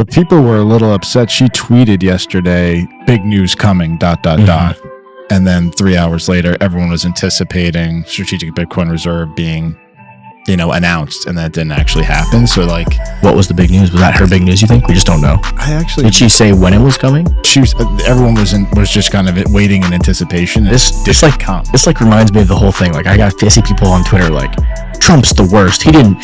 But people were a little upset. She tweeted yesterday, "Big news coming, ... And then 3 hours later, everyone was anticipating strategic Bitcoin reserve being, announced, and that didn't actually happen. So, like, what was the big news? Was that her big news, you think? We just don't know. Did she say when it was coming? Everyone was just kind of waiting in anticipation. This reminds me of the whole thing. Like, I see people on Twitter like, Trump's the worst. He didn't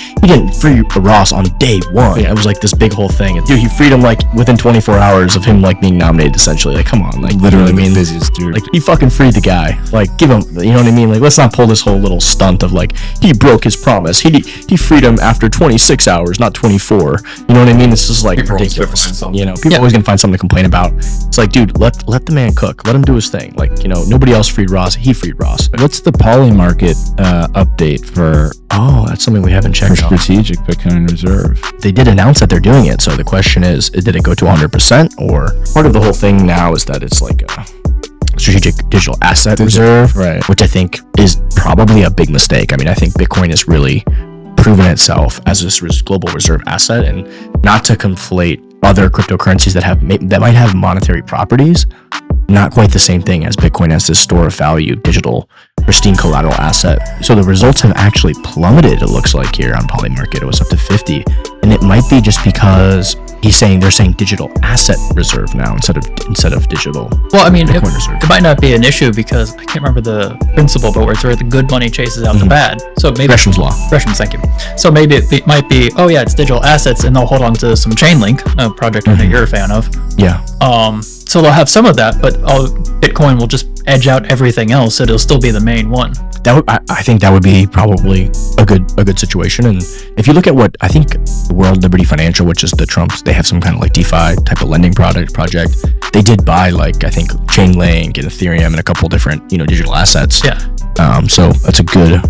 free Ross on day one. Yeah, it was like this big whole thing. And dude, he freed him like within 24 hours of him like being nominated. Essentially, like, come on, like, literally, the busiest dude. Like, he fucking freed the guy. Like, give him, you know what I mean? Like, let's not pull this whole little stunt of like he broke his promise. He freed him after 26 hours, not 24. You know what I mean? It's just like ridiculous. People always gonna find something to complain about. It's like, dude, let the man cook. Let him do his thing. Like, nobody else freed Ross. He freed Ross. What's the poly market update for? Oh, that's something we haven't checked for strategic Bitcoin reserve. They did announce that they're doing it. So the question is, did it go to 100%? Or part of the whole thing now is that it's like a strategic digital asset reserve, right? Which I think is probably a big mistake. I mean, I think Bitcoin has really proven itself as this global reserve asset, and not to conflate other cryptocurrencies that might have monetary properties. Not quite the same thing as Bitcoin as this store of value, digital, pristine collateral asset. So the results have actually plummeted, it looks like, here on Polymarket. It was up to 50. And it might be just because they're saying digital asset reserve now instead of digital. Well, I mean, Bitcoin reserve. It might not be an issue because I can't remember the principle, but where it's where the good money chases out the bad. So maybe Gresham's law. Gresham's, thank you. So maybe it might be, oh yeah, it's digital assets, and they'll hold on to some Chainlink, a project I know you're a fan of. Yeah. So they'll have some of that, but Bitcoin will just edge out everything else. It'll still be the main one. I think that would be probably a good situation. And if you look at what I think World Liberty Financial, which is the Trumps, they have some kind of like DeFi type of lending project. They did buy like, I think, Chainlink and Ethereum and a couple different digital assets. Yeah. So that's a good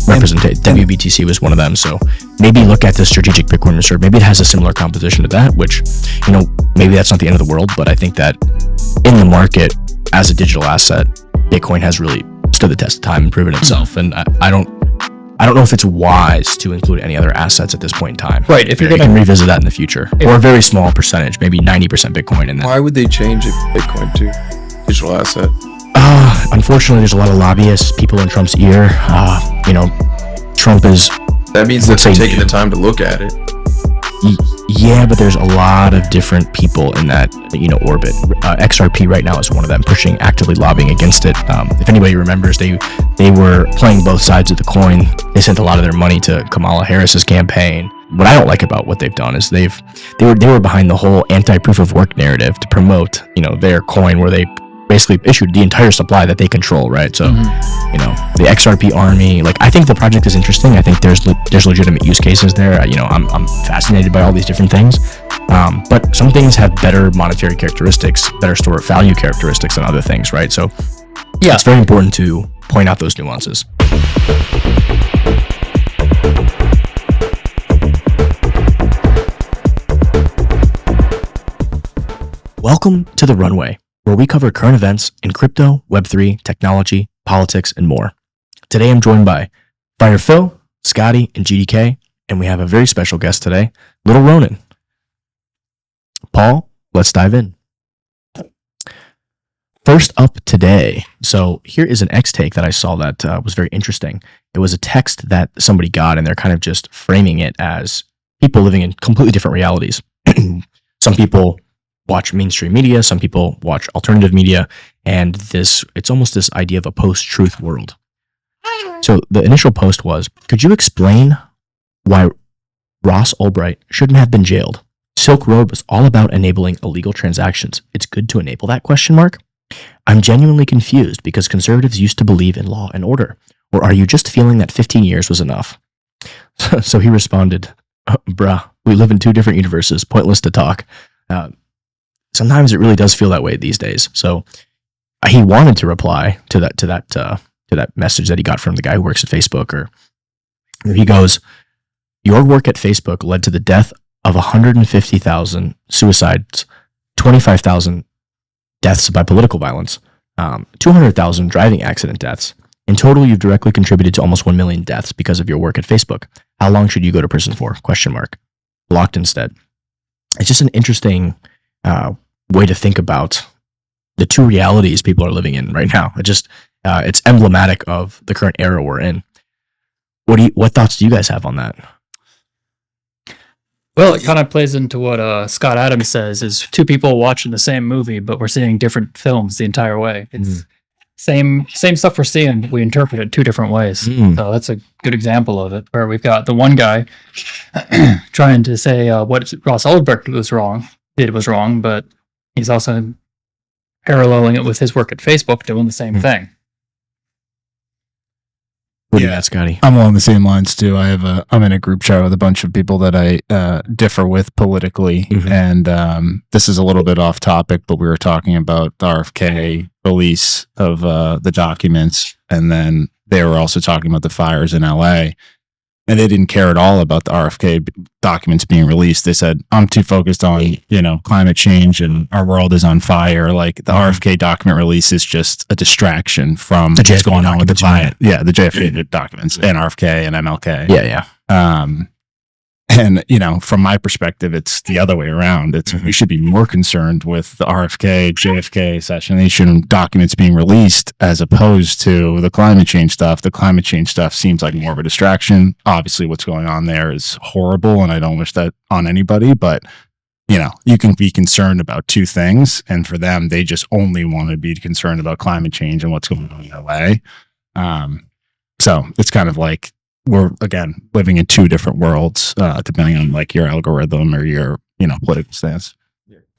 representation. WBTC was one of them. So maybe look at the strategic Bitcoin reserve. Maybe it has a similar composition to that, which, maybe that's not the end of the world, but I think that in the market as a digital asset, Bitcoin has really stood the test of time and proven itself. And I don't know if it's wise to include any other assets at this point in time. Right. If you're going to revisit that in the future, or a very small percentage, maybe 90% Bitcoin. And why would they change it Bitcoin to digital asset? Unfortunately, there's a lot of lobbyists, people in Trump's ear. Trump is. That means that they're taking the time to look at it. Yeah, but there's a lot of different people in that orbit. XRP right now is one of them, pushing, actively lobbying against it. If anybody remembers, they were playing both sides of the coin. They sent a lot of their money to Kamala Harris's campaign. What I don't like about what they've done is they were behind the whole anti-proof of work narrative to promote their coin, where they basically issued the entire supply that they control, right? So, the XRP army, like, I think the project is interesting. I think there's legitimate use cases there. I'm fascinated by all these different things. But some things have better monetary characteristics, better store of value characteristics than other things, right? So, yeah, it's very important to point out those nuances. Welcome to The Runway, where we cover current events in crypto, Web3, technology, politics, and more. Today I'm joined by Fire Phil, Scotty, and GDK, and we have a very special guest today, Little Ronan. Paul, let's dive in. First up today, so here is an X-take that I saw that was very interesting. It was a text that somebody got, and they're kind of just framing it as people living in completely different realities. Some people watch mainstream media, some people watch alternative media, and it's almost this idea of a post-truth world. So the initial post was, could you explain why Ross Ulbricht shouldn't have been jailed? Silk Road was all about enabling illegal transactions. It's good to enable that ? I'm genuinely confused because conservatives used to believe in law and order. Or are you just feeling that 15 years was enough? So he responded, bruh, we live in two different universes, pointless to talk. Sometimes it really does feel that way these days. So he wanted to reply to that message that he got from the guy who works at Facebook. Or he goes, your work at Facebook led to the death of 150,000 suicides, 25,000 deaths by political violence, 200,000 driving accident deaths. In total, you've directly contributed to almost 1 million deaths because of your work at Facebook. How long should you go to prison for? ? Blocked instead. it's just an interesting way to think about the two realities people are living in right now. It's emblematic of the current era we're in. What thoughts do you guys have on that? Well, it kind of plays into what Scott Adams says: is two people watching the same movie, but we're seeing different films the entire way. It's same stuff we're seeing. We interpret it two different ways. So that's a good example of it, where we've got the one guy trying to say what Ross Ulbricht was wrong, but he's also paralleling it with his work at Facebook, doing the same thing. What do you got, Scotty? I'm along the same lines too. I'm in a group chat with a bunch of people that I differ with politically, and this is a little bit off topic, but we were talking about the RFK release of the documents, and then they were also talking about the fires in LA, and they didn't care at all about the RFK documents being released. They said, I'm too focused on, climate change and our world is on fire. Like the RFK document release is just a distraction from what's going on with the climate. Yeah, the JFK documents and RFK and MLK. Yeah. And, from my perspective, it's the other way around. We should be more concerned with the RFK, JFK assassination documents being released as opposed to the climate change stuff. The climate change stuff seems like more of a distraction. Obviously, what's going on there is horrible, and I don't wish that on anybody. But, you can be concerned about two things. And for them, they just only want to be concerned about climate change and what's going on in LA. So it's kind of like, we're again living in two different worlds, depending on like your algorithm or your political stance.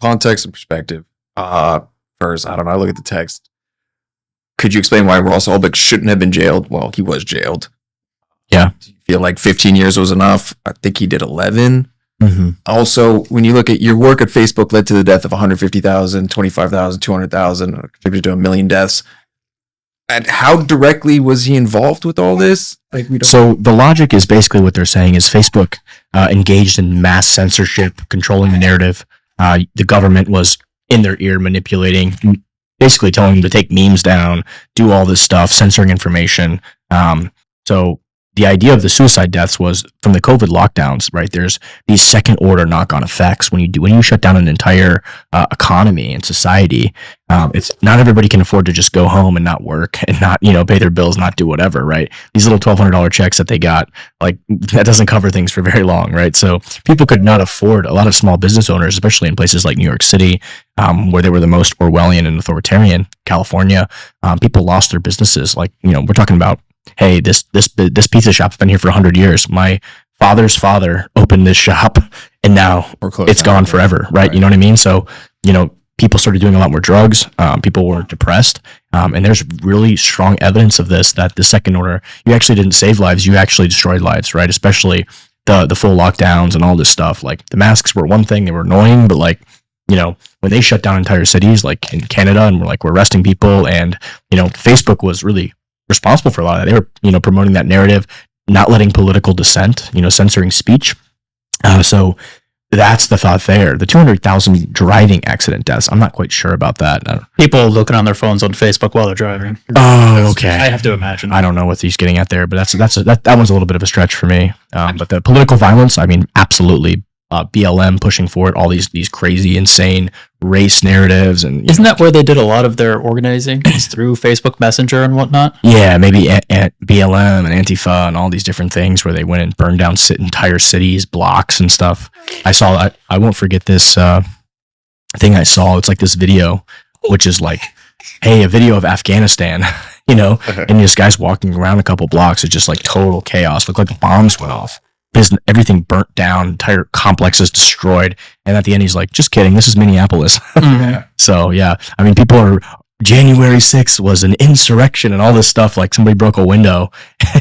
Context and perspective. First, I don't know. I look at the text. Could you explain why Ross Ulbricht shouldn't have been jailed? Well, he was jailed. Yeah. Do you feel like 15 years was enough? I think he did 11. Also, when you look at your work at Facebook led to the death of 150,000, 25,000, 200,000, contributed to 1 million deaths. And how directly was he involved with all this? So the logic is basically what they're saying is Facebook engaged in mass censorship, controlling the narrative. The government was in their ear manipulating, basically telling them to take memes down, do all this stuff, censoring information. So the idea of the suicide deaths was from the COVID lockdowns, right? There's these second order knock-on effects when you shut down an entire economy and society. It's not everybody can afford to just go home and not work and not, pay their bills, not do whatever, right? These little $1,200 checks that they got, like that doesn't cover things for very long, right? So people could not afford, a lot of small business owners, especially in places like New York City, where they were the most Orwellian and authoritarian, California, people lost their businesses. Like, we're talking about, hey, this pizza shop's been here for 100 years. My father's father opened this shop and now it's gone forever, right? You know what I mean? So, people started doing a lot more drugs. People were depressed. And there's really strong evidence of this, that the second order, you actually didn't save lives. You actually destroyed lives, right? Especially the full lockdowns and all this stuff. Like the masks were one thing, they were annoying, but like, when they shut down entire cities, like in Canada, and we're arresting people, and, Facebook was really responsible for a lot of that. They were, promoting that narrative, not letting political dissent, censoring speech. So that's the thought there. The 200,000 driving accident deaths, I'm not quite sure about that. People looking on their phones on Facebook while they're driving. Oh, okay. I have to imagine. I don't know what he's getting at there, but that one's a little bit of a stretch for me. But the political violence, I mean, absolutely. BLM pushing forward all these crazy, insane race narratives, and isn't that where they did a lot of their organizing through Facebook Messenger and whatnot? Yeah, maybe BLM and Antifa and all these different things where they went and burned down entire cities, blocks, and stuff. I won't forget this thing I saw. It's like this video, which is like, hey, a video of Afghanistan, and this guy's walking around a couple blocks. It's just like total chaos. Looked like bombs went off. Everything burnt down, entire complexes destroyed, and at the end he's like, just kidding, this is Minneapolis. So yeah, I mean, people are, January 6th was an insurrection and all this stuff, like somebody broke a window.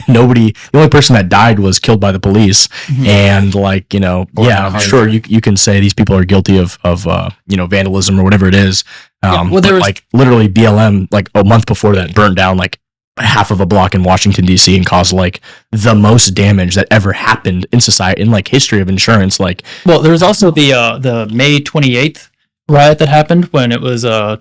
The only person that died was killed by the police. And like, I'm sure you can say these people are guilty of vandalism or whatever it is. Like literally BLM, like a month before that, burned down like half of a block in Washington DC and caused like the most damage that ever happened in society in like history of insurance. Like, well, there was also the May 28th riot that happened when it was I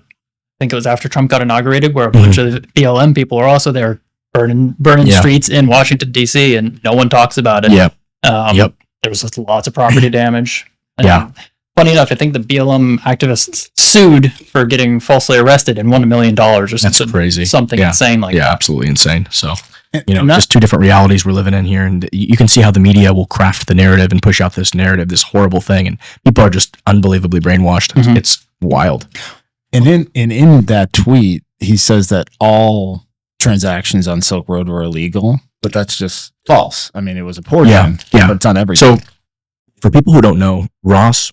think it was after Trump got inaugurated, where a bunch of BLM people are also there burning streets in Washington DC, and no one talks about it. Yep. There was just lots of property damage. Yeah. funny enough, I think the BLM activists sued for getting falsely arrested and won $1 million or something. That's crazy. Something insane like that. Absolutely insane. So, And that- just two different realities we're living in here. And you can see how the media will craft the narrative and push out this narrative, this horrible thing. And people are just unbelievably brainwashed. Mhm. It's wild. And in that tweet, he says that all transactions on Silk Road were illegal, but that's just false. I mean, it was a portion, but it's on everything. So, for people who don't know, Ross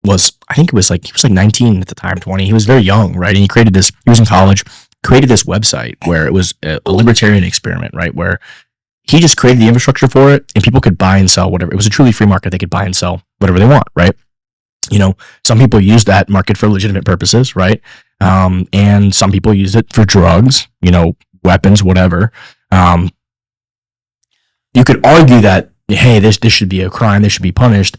was, I think he was like 19 at the time, 20. He was very young, right? And he created this, he was in college, created this website where it was a libertarian experiment, right? Where he just created the infrastructure for it and people could buy and sell whatever. It was a truly free market. They could buy and sell whatever they want, right? Some people use that market for legitimate purposes, right? And some people use it for drugs, weapons, whatever. You could argue that, hey, this should be a crime. This should be punished.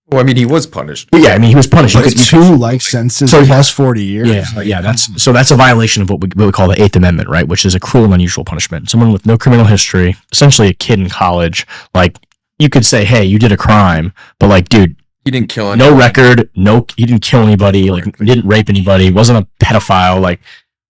Well, I mean, he was punished. But yeah, I mean, he was punished. But it's 2 life sentences plus 40 years. That's a violation of what we call the Eighth Amendment, right? Which is a cruel and unusual punishment. Someone with no criminal history, essentially a kid in college, like you could say, hey, you did a crime, but like, dude, He didn't kill anyone. no record, he didn't kill anybody, like he didn't rape anybody, wasn't a pedophile, like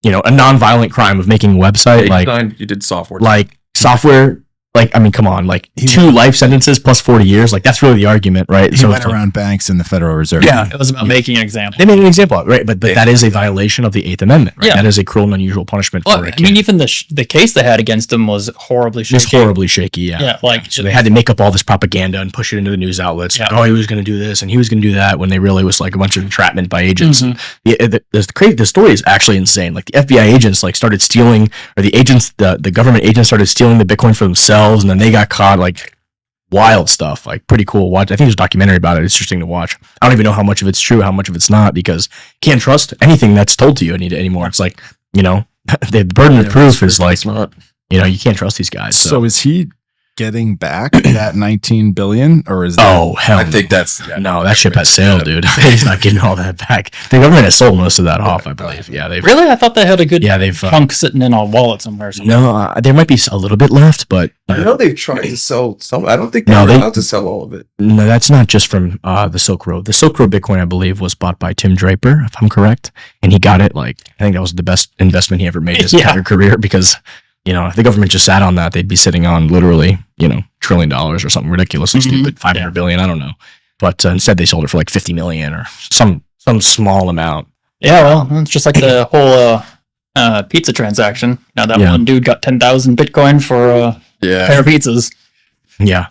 a non-violent crime of making a website, He did software. like software. Like, I mean, come on, like 2 life sentences plus 40 years. Like, that's really the argument, right? He went around banks and the Federal Reserve. It was about making an example. They made an example of it, right? But that is a violation of the Eighth Amendment, right? Yeah. That is a cruel and unusual punishment Well, for a I kid. mean, even the case they had against him was horribly shaky. Just horribly shaky, yeah. Yeah, like So they had to make up all this propaganda and push it into the news outlets. Yeah. Like, oh, he was going to do this and he was going to do that, when they really was like a bunch of entrapment by agents. Mhm. The story is actually insane. Like the FBI agents started stealing, or the government agents started stealing the Bitcoin for themselves, and then they got caught. Like wild stuff, like pretty cool. Watch. I think there's a documentary about it. It's interesting to watch. I don't even know how much of it's true, how much of it's not, because you can't trust anything that's told to you anymore. It's like, the burden of proof is like, you can't trust these guys. So is he getting back that 19 billion, or is that? Oh hell! I think that's no, that ship has sailed, dude. He's not getting all that back. The government has sold most of that off, I believe. Yeah, they've Really? I thought they had a good they've chunk sitting in a wallet somewhere. Or something. no, there might be a little bit left, but I know they've tried to sell some. I don't think No, they're they- allowed to sell all of it. no, that's not just from the Silk Road. The Silk Road Bitcoin, I believe, was bought by Tim Draper, if I'm correct, and he got it. Like, I think that was the best investment he ever made in his Yeah. entire career, because if the government just sat on that, they'd be sitting on literally $1 trillion or something ridiculously stupid, 500 billion, I don't know. But instead, they sold it for like 50 million or some small amount. Yeah, well, it's just like the whole pizza transaction. That one dude got 10,000 Bitcoin for a pair of pizzas. Yeah.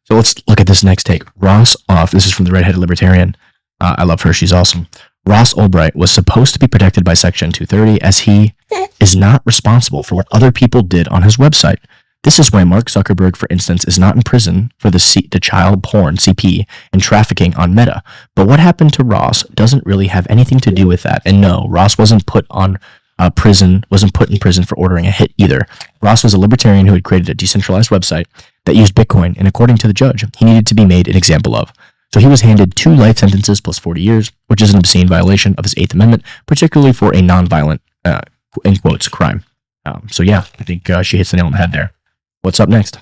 So let's look at this next take. Ross off. This is from the Redheaded Libertarian. I love her. She's awesome. Ross Ulbricht was supposed to be protected by Section 230, as he is not responsible for what other people did on his website. This is why Mark Zuckerberg, for instance, is not in prison for the child porn CP and trafficking on Meta. But what happened to Ross doesn't really have anything to do with that. And no, Ross wasn't put in prison for ordering a hit either. Ross was a libertarian who had created a decentralized website that used Bitcoin, and according to the judge, he needed to be made an example of. So he was handed 2 life sentences plus 40 years, which is an obscene violation of his Eighth Amendment, particularly for a non-violent, in quotes, crime. So yeah, I think she hits the nail on the head there. What's up next?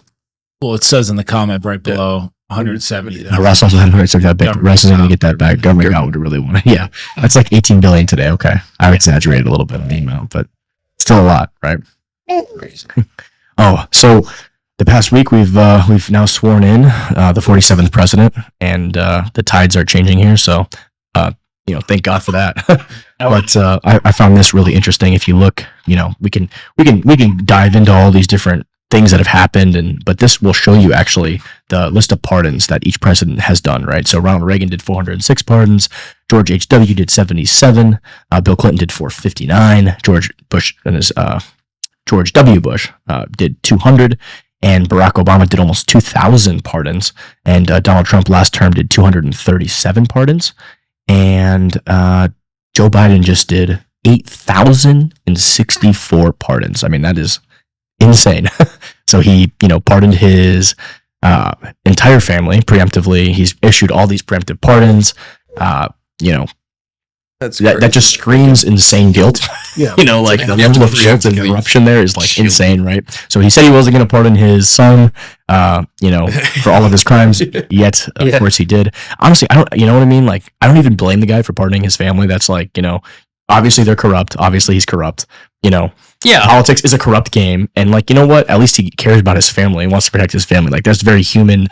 Well, it says in the comment right below 170. Ross also had that back. Government Ross is going to get that stopped. back. Government got what it really wanted. Yeah, that's like 18 billion today. Okay, I exaggerated a little bit on the amount, but still a lot, right? Oh, so the past week we've now sworn in the 47th president, and the tides are changing here. So thank God for that. But I found this really interesting. If you look, we can dive into all these different things that have happened, but this will show you actually the list of pardons that each president has done, right? So Ronald Reagan did 406 pardons, George H.W. did 77, Bill Clinton did 459, George W. Bush did 200, and Barack Obama did almost 2,000 pardons, and Donald Trump last term did 237 pardons, and Joe Biden just did 8,064 pardons. I mean, that is insane. So he, pardoned his entire family preemptively. He's issued all these preemptive pardons. That just screams insane guilt. Yeah. Like the level of guilt and corruption there is like insane, right? So he said he wasn't going to pardon his son. for all of his crimes. Yet, of course, he did. Honestly, I don't. You know what I mean? Like, I don't even blame the guy for pardoning his family. That's like, obviously they're corrupt. Obviously he's corrupt. Yeah. Politics is a corrupt game, and like, you know what? At least he cares about his family and wants to protect his family. Like, that's a very human,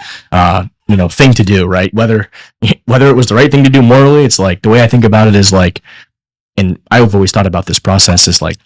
thing to do, right? Whether it was the right thing to do morally, it's like the way I think about it is like, and I've always thought about this process is like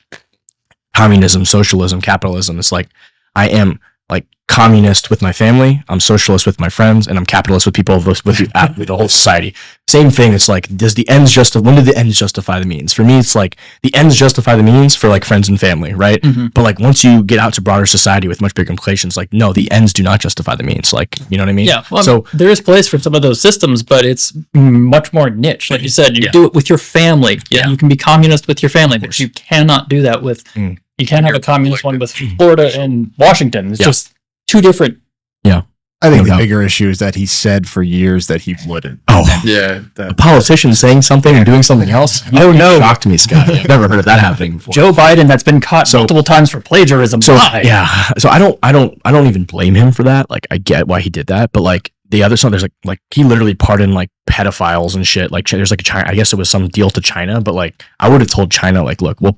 communism, socialism, capitalism. It's like I am like communist with my family, I'm socialist with my friends, and I'm capitalist with people with the whole society. Same thing. It's like, when do the ends justify the means? For me, it's like the ends justify the means for like friends and family, right? Mm-hmm. But like once you get out to broader society with much bigger implications, like no, the ends do not justify the means. Like, you know what I mean? Yeah. Well, so there is place for some of those systems, but it's much more niche. Like you said, you do it with your family. Yeah. You can be communist with your family, but you cannot do that with. You can't have a communist one with Florida and Washington. It's just two different. Yeah. I think the bigger issue is that he said for years that he wouldn't. Oh, yeah. A politician saying something and doing something else. Oh no! Shocked me, Scott. I've never heard of that happening before. Joe Biden that's been caught multiple times for plagiarism. So yeah. So I don't even blame him for that. Like, I get why he did that, but like the other side, there's like he literally pardoned like pedophiles and shit. Like, there's like a China. I guess it was some deal to China, but like I would have told China like, look, we'll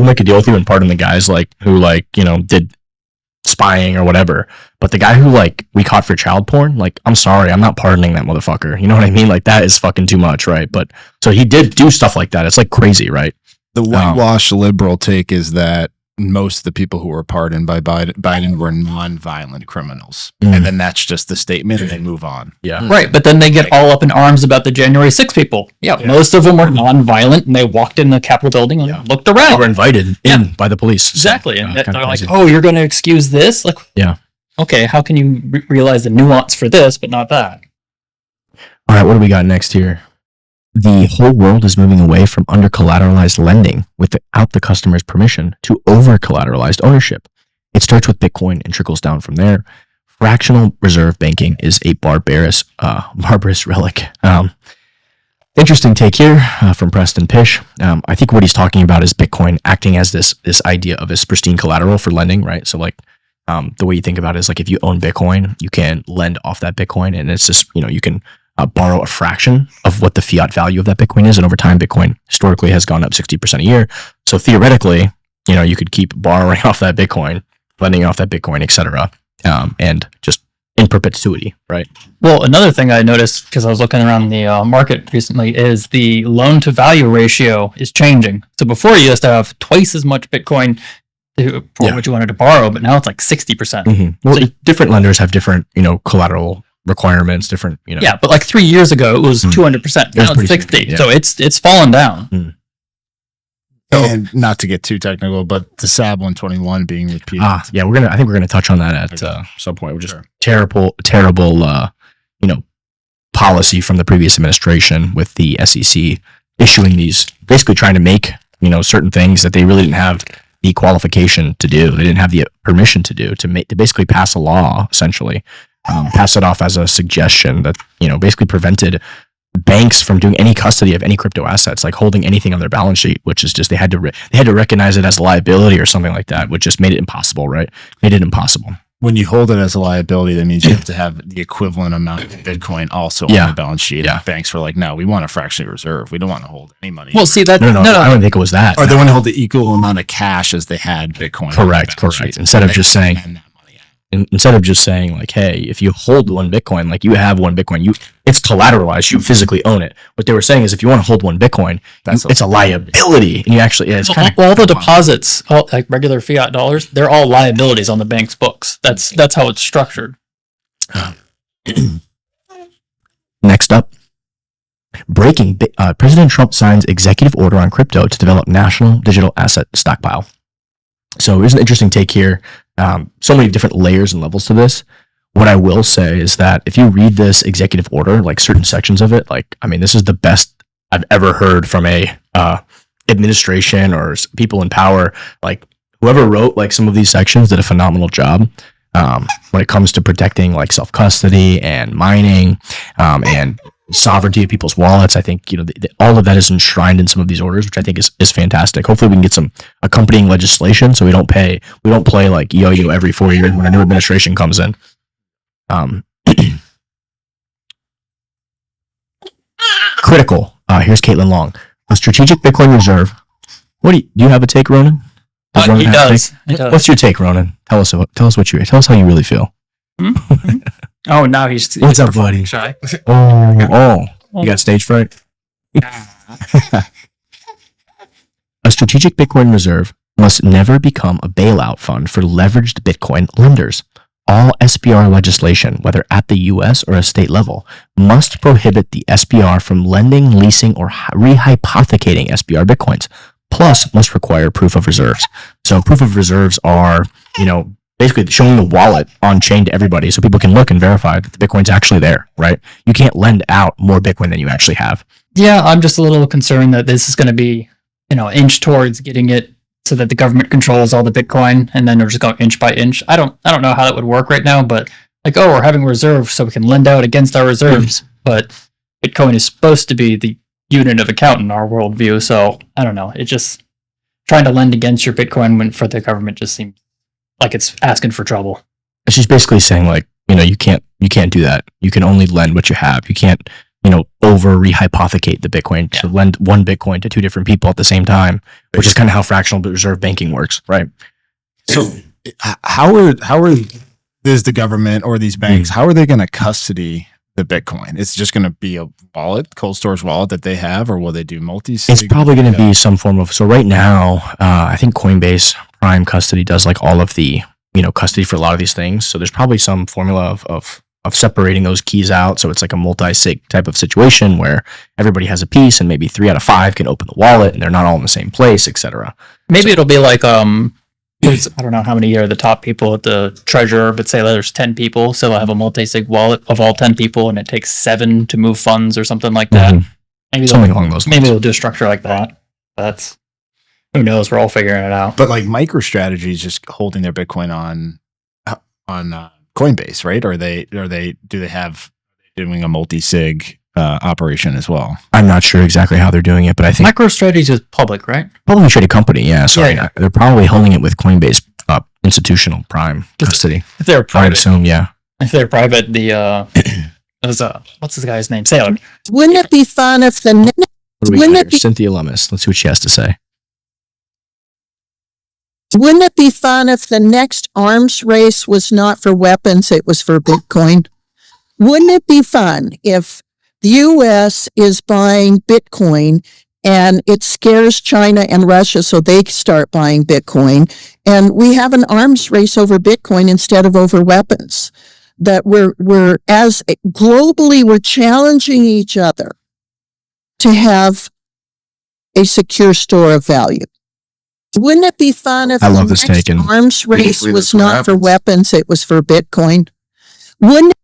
make a deal with you and pardon the guys like who like did spying or whatever. But the guy who like we caught for child porn, like, I'm sorry, I'm not pardoning that motherfucker. You know what I mean? Like, that is fucking too much, right? But so he did do stuff like that. It's like crazy, right? The whitewash liberal take is that most of the people who were pardoned by Biden were non-violent criminals. And then that's just the statement and they move on. Yeah. Right. But then they get all up in arms about the January 6 people. Yeah. Most of them were non-violent and they walked in the Capitol building and looked around. They were invited in by the police. Exactly. So, and they're like, oh, you're going to excuse this? Like, yeah. Okay. How can you realize the nuance for this, but not that? All right. What do we got next here? The whole world is moving away from under-collateralized lending without the customer's permission to over-collateralized ownership. It starts with Bitcoin and trickles down from there. Fractional reserve banking is a barbarous relic. Interesting take here from Preston Pish. I think what he's talking about is Bitcoin acting as this idea of this pristine collateral for lending, right? So like the way you think about it is like if you own Bitcoin, you can lend off that Bitcoin, and it's just you can borrow a fraction of what the fiat value of that Bitcoin is. And over time, Bitcoin historically has gone up 60% a year. So theoretically, you could keep borrowing off that Bitcoin, lending off that Bitcoin, etc. And just in perpetuity, right? Well, another thing I noticed because I was looking around the market recently is the loan to value ratio is changing. So before you used to have twice as much Bitcoin for what you wanted to borrow, but now it's like 60%. Mm-hmm. Well, so different lenders have different, collateral requirements, different, Yeah, but like 3 years ago, it was 200%. Now it's 60. Yeah. So it's fallen down. And not to get too technical, but the SAB 121 being repeated. Yeah, I think we're gonna touch on that at some point. We're just terrible, policy from the previous administration with the SEC issuing these, basically trying to make certain things that they really didn't have the qualification to do. They didn't have the permission to do, to basically pass a law, essentially. Pass it off as a suggestion that basically prevented banks from doing any custody of any crypto assets, like holding anything on their balance sheet, which is just they had to recognize it as a liability or something like that, which just made it impossible, right? Made it impossible. When you hold it as a liability, that means you have to have the equivalent amount of Bitcoin also on the balance sheet. Yeah. And banks were like, no, we want a fractional reserve. We don't want to hold any money. Well, see that. No, I don't think it was that. Or they want to hold the equal amount of cash as they had Bitcoin. Correct. Instead of just saying like, hey, if you hold one Bitcoin, like you have one Bitcoin, it's collateralized, you physically own it. What they were saying is if you want to hold one Bitcoin, it's a liability. And you actually, it's all the deposits, like regular fiat dollars, they're all liabilities on the bank's books. That's how it's structured. Next up, breaking, President Trump signs executive order on crypto to develop national digital asset stockpile. So here's an interesting take here. So many different layers and levels to this. What I will say is that if you read this executive order, like certain sections of it, this is the best I've ever heard from a administration or people in power. Like whoever wrote like some of these sections did a phenomenal job when it comes to protecting like self-custody and mining and sovereignty of people's wallets. I think all of that is enshrined in some of these orders, which I think is fantastic. Hopefully we can get some accompanying legislation so we don't play like yo-yo every 4 years when a new administration comes in. Critical. Here's Caitlin Long. A strategic Bitcoin reserve. Do you have a take, Ronan? Ronan He have a does. take? He does. What's your take, Ronan? Tell us how you really feel. Oh, now he's What's up, performing buddy? shy. Oh, you got stage fright? A strategic Bitcoin reserve must never become a bailout fund for leveraged Bitcoin lenders. All SBR legislation, whether at the US or a state level, must prohibit the SBR from lending, leasing, or rehypothecating SBR Bitcoins, plus must require proof of reserves. So proof of reserves are, basically showing the wallet on chain to everybody so people can look and verify that the Bitcoin's actually there, right? You can't lend out more Bitcoin than you actually have. Yeah, I'm just a little concerned that this is going to be, inch towards getting it so that the government controls all the Bitcoin, and then they're just going inch by inch. I don't know how that would work right now, but we're having reserves so we can lend out against our reserves. But Bitcoin is supposed to be the unit of account in our worldview, so I don't know. It just trying to lend against your Bitcoin when for the government just seems like it's asking for trouble. She's basically saying you can't do that. You can only lend what you have. You can't over rehypothecate the Bitcoin to lend one Bitcoin to two different people at the same time, which is kind of how fractional reserve banking works, right? So how is the government or these banks, how are they going to custody the Bitcoin? It's just going to be a wallet, cold storage wallet that they have, or will they do multi-sig? It's probably going to be some form of, so right now, I think Coinbase Prime Custody does all of the, custody for a lot of these things. So there's probably some formula of separating those keys out. So it's like a multi-sig type of situation where everybody has a piece and maybe 3 out of 5 can open the wallet and they're not all in the same place, etc. Maybe it'll be like, there's, I don't know how many are the top people at the treasurer, but say there's 10 people. So they'll have a multi-sig wallet of all 10 people and it takes 7 to move funds or something like that. Maybe something along those lines. Maybe they'll do a structure like that. That's, who knows? We're all figuring it out. But MicroStrategy is just holding their Bitcoin on Coinbase, right? Or do they have doing a multi-sig operation as well? I'm not sure exactly how they're doing it, but I think MicroStrategy is public, right? publicly traded company. Yeah, sorry, Yeah. they're probably holding it with Coinbase institutional Prime custody. If they're I would private, assume, yeah. the what's this guy's name? Sailor. Wouldn't it be fun if the What do we Wouldn't got it here? be- Cynthia Lummis. Let's see what she has to say. wouldn't it be fun if the next arms race was not for weapons, it was for Bitcoin? Wouldn't it be fun if the US is buying Bitcoin and it scares China and Russia so they start buying Bitcoin, and we have an arms race over Bitcoin instead of over weapons? That we're as globally we're challenging each other to have a secure store of value. Wouldn't it be fun if I love the this next take, and arms race Usually was that's what not for happens. weapons, it was for Bitcoin? Wouldn't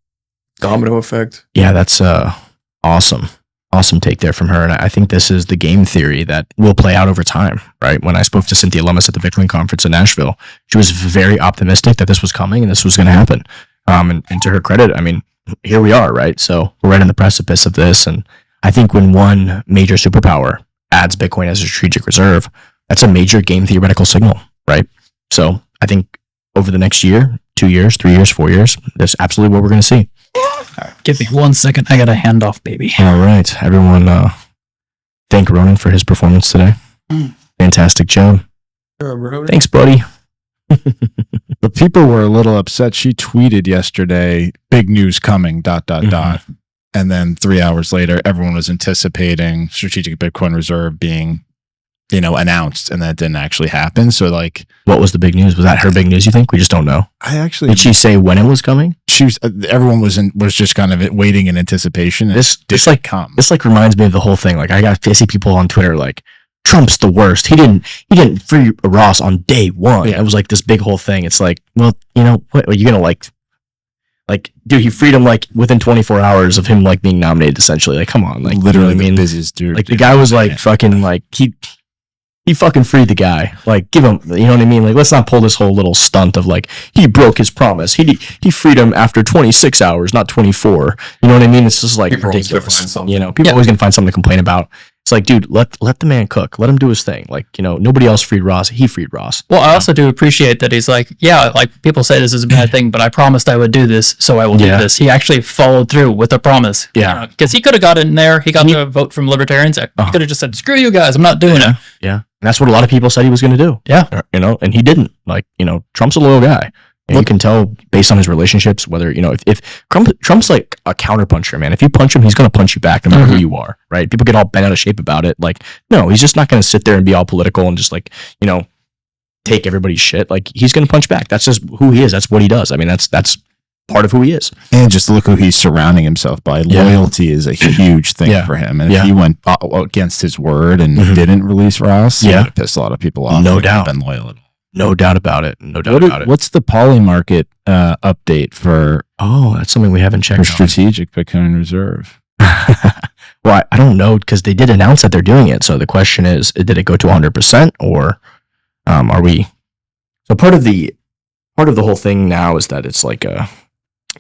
Domino effect. Yeah, that's awesome take there from her. And I think this is the game theory that will play out over time, right? When I spoke to Cynthia Lummis at the Bitcoin conference in Nashville, she was very optimistic that this was coming and this was going to happen. And to her credit, I mean, here we are, right? So we're right on the precipice of this. And I think when one major superpower adds Bitcoin as a strategic reserve, that's a major game theoretical signal, right? So I think over the next year, 2 years, 3 years, 4 years, that's absolutely what we're going to see. Give me 1 second. I got a handoff, baby. All right, everyone, thank Ronan for his performance today. Fantastic job. Thanks, buddy. But people were a little upset. She tweeted yesterday, "Big news coming." ... And then 3 hours later, everyone was anticipating strategic Bitcoin reserve being, announced, and that didn't actually happen. So, What was the big news? Was that her big news, you think? We just don't know. I actually, Did she say when it was coming? she was. Everyone was just kind of waiting in anticipation. And This didn't come. This reminds me of the whole thing. I see people on Twitter Trump's the worst. He didn't free Ross on day one. Yeah. It was this big whole thing. It's what are you gonna dude, he freed him within 24 hours of him being nominated essentially. Come on, Literally, you know what I mean? the busiest dude. The guy was fucking he fucking freed the guy. Give him, you know what I mean? Let's not pull this whole little stunt of he broke his promise. He freed him after 26 hours, not 24. You know what I mean? It's just People always gonna ridiculous. find something. People always gonna find something to complain about. It's like, dude, let the man cook. Let him do his thing. Like, nobody else freed Ross. He freed Ross. Well, I also do appreciate that he's like, yeah, like people say this is a bad thing, but I promised I would do this, so I will do this. He actually followed through with a promise. Yeah. Because he could have got in there. He got the vote from libertarians. He could have just said, screw you guys. I'm not doing it. Yeah. And that's what a lot of people said he was going to do. Yeah. And he didn't. Like, Trump's a loyal guy. And you can tell based on his relationships whether, if Trump's like a counterpuncher, man. If you punch him, he's going to punch you back no matter who you are, right? People get all bent out of shape about it. Like, no, he's just not going to sit there and be all political and just like, take everybody's shit. Like, he's going to punch back. That's just who he is. That's what he does. I mean, that's part of who he is. And just look who he's surrounding himself by. Loyalty is a huge thing for him. And if he went against his word and didn't release Ross, it would have pissed a lot of people off. No doubt. Been loyal at all. No doubt about it. No doubt about it. What's the poly market update for? Oh, that's something we haven't checked. For strategic Bitcoin reserve. Well, I don't know because they did announce that they're doing it. So the question is, did it go to 100% or are we? So part of the whole thing now is that it's like a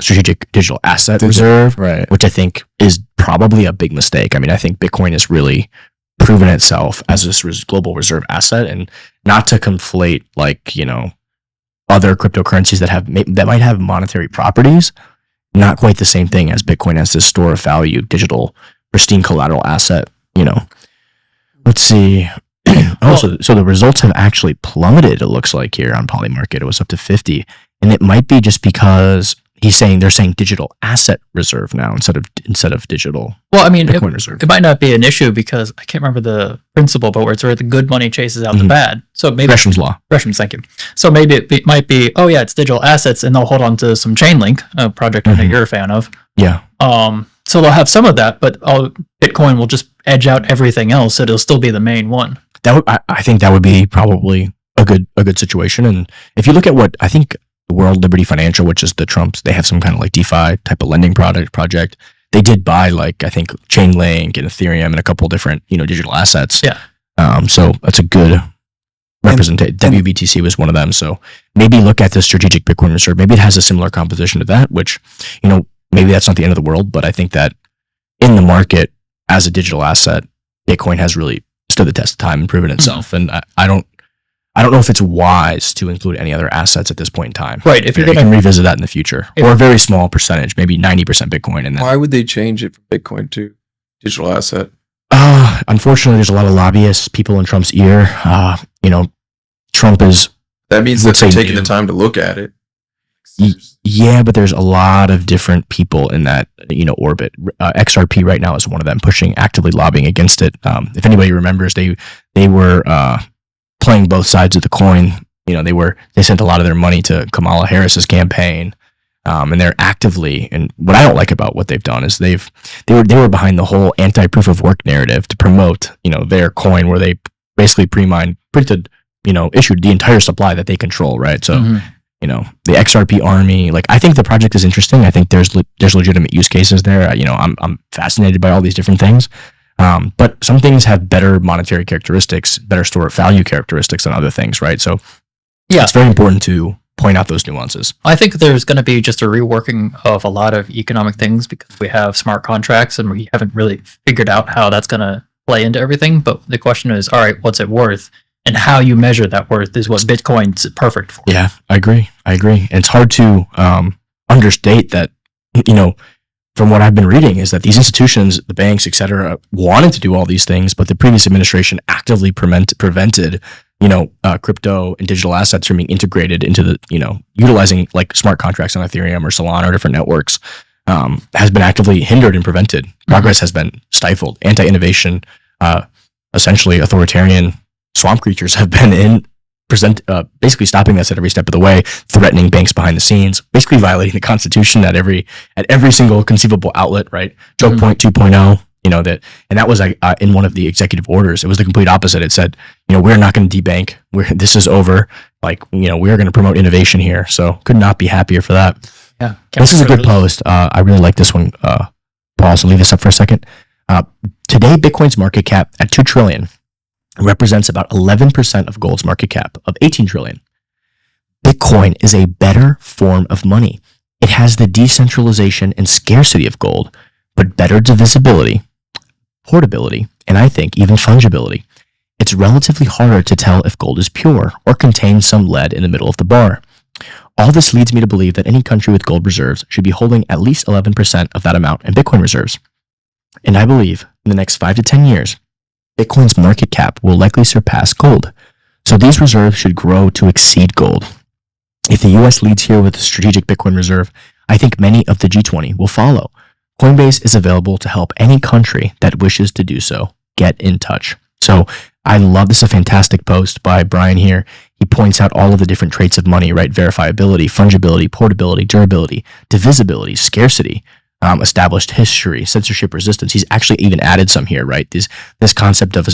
strategic digital asset reserve, right? Which I think is probably a big mistake. I mean, I think Bitcoin has really proven itself as this global reserve asset, and not to conflate like other cryptocurrencies that might have monetary properties. Not quite the same thing as Bitcoin as this store of value, digital, pristine collateral asset. Let's see. So the results have actually plummeted. It looks like here on Polymarket, it was up to 50, and it might be just because they're saying digital asset reserve now instead of digital. Well, I mean, Bitcoin reserve. It might not be an issue because I can't remember the principle, but where it's where the good money chases out the bad. So maybe Gresham's law. Gresham's, thank you. So maybe it might be, oh yeah, it's digital assets, and they'll hold on to some Chainlink, a project I think you're a fan of. Yeah. So they'll have some of that, but Bitcoin will just edge out everything else. So it'll still be the main one. I think that would be probably a good situation. And if you look at what I think World Liberty Financial, which is the Trumps, they have some kind of like DeFi type of lending project. They did buy like, I think Chainlink and Ethereum and a couple different, digital assets. Yeah. So that's a good representation. WBTC was one of them. So maybe look at the strategic Bitcoin reserve. Maybe it has a similar composition to that, which, maybe that's not the end of the world, but I think that in the market as a digital asset, Bitcoin has really stood the test of time and proven itself. And I don't know if it's wise to include any other assets at this point in time. Right. If you can revisit that in the future, or a very small percentage, maybe 90% Bitcoin. And why would they change it from Bitcoin to digital asset? Unfortunately, there's a lot of lobbyists, people in Trump's ear. Trump is. That means that they're taking the time to look at it. Yeah, but there's a lot of different people in that orbit. XRP right now is one of them, actively lobbying against it. If anybody remembers, they were playing both sides of the coin. They sent a lot of their money to Kamala Harris's campaign, and they're actively. And what I don't like about what they've done is they were behind the whole anti-proof of work narrative to promote their coin, where they basically printed issued the entire supply that they control, right? So. The XRP army, like, I think the project is interesting. I think there's legitimate use cases there. I'm fascinated by all these different things. But some things have better monetary characteristics, better store of value characteristics than other things, right? So yeah, it's very important to point out those nuances. I think there's going to be just a reworking of a lot of economic things because we have smart contracts and we haven't really figured out how that's going to play into everything. But the question is, all right, what's it worth? And how you measure that worth is what Bitcoin's perfect for. Yeah, I agree. And it's hard to understate that, from what I've been reading, is that these institutions, the banks, et cetera, wanted to do all these things, but the previous administration actively prevented, crypto and digital assets from being integrated into the, utilizing like smart contracts on Ethereum or Solana or different networks, has been actively hindered and prevented. Progress has been stifled. Anti-innovation, essentially authoritarian swamp creatures have been basically stopping this at every step of the way, threatening banks behind the scenes, basically violating the Constitution at every single conceivable outlet, right? Choke point 2.0, that was in one of the executive orders. It was the complete opposite. It said, we're not going to debank. This is over. Like, we're going to promote innovation here. So could not be happier for that. Yeah. This is a good post. I really like this one. Paul, so leave this up for a second. Today, Bitcoin's market cap at $2 trillion. Represents about 11% of gold's market cap of 18 trillion. Bitcoin is a better form of money. It has the decentralization and scarcity of gold, but better divisibility, portability, and I think even fungibility. It's relatively harder to tell if gold is pure or contains some lead in the middle of the bar. All this leads me to believe that any country with gold reserves should be holding at least 11% of that amount in Bitcoin reserves. And I believe in the next 5 to 10 years, Bitcoin's market cap will likely surpass gold. So these reserves should grow to exceed gold. If the US leads here with a strategic Bitcoin reserve, I think many of the G20 will follow. Coinbase is available to help any country that wishes to do so get in touch. So I love this. A fantastic post by Brian here. He points out all of the different traits of money, right? Verifiability, fungibility, portability, durability, divisibility, scarcity, established history, censorship resistance. He's actually even added some here, right? This concept of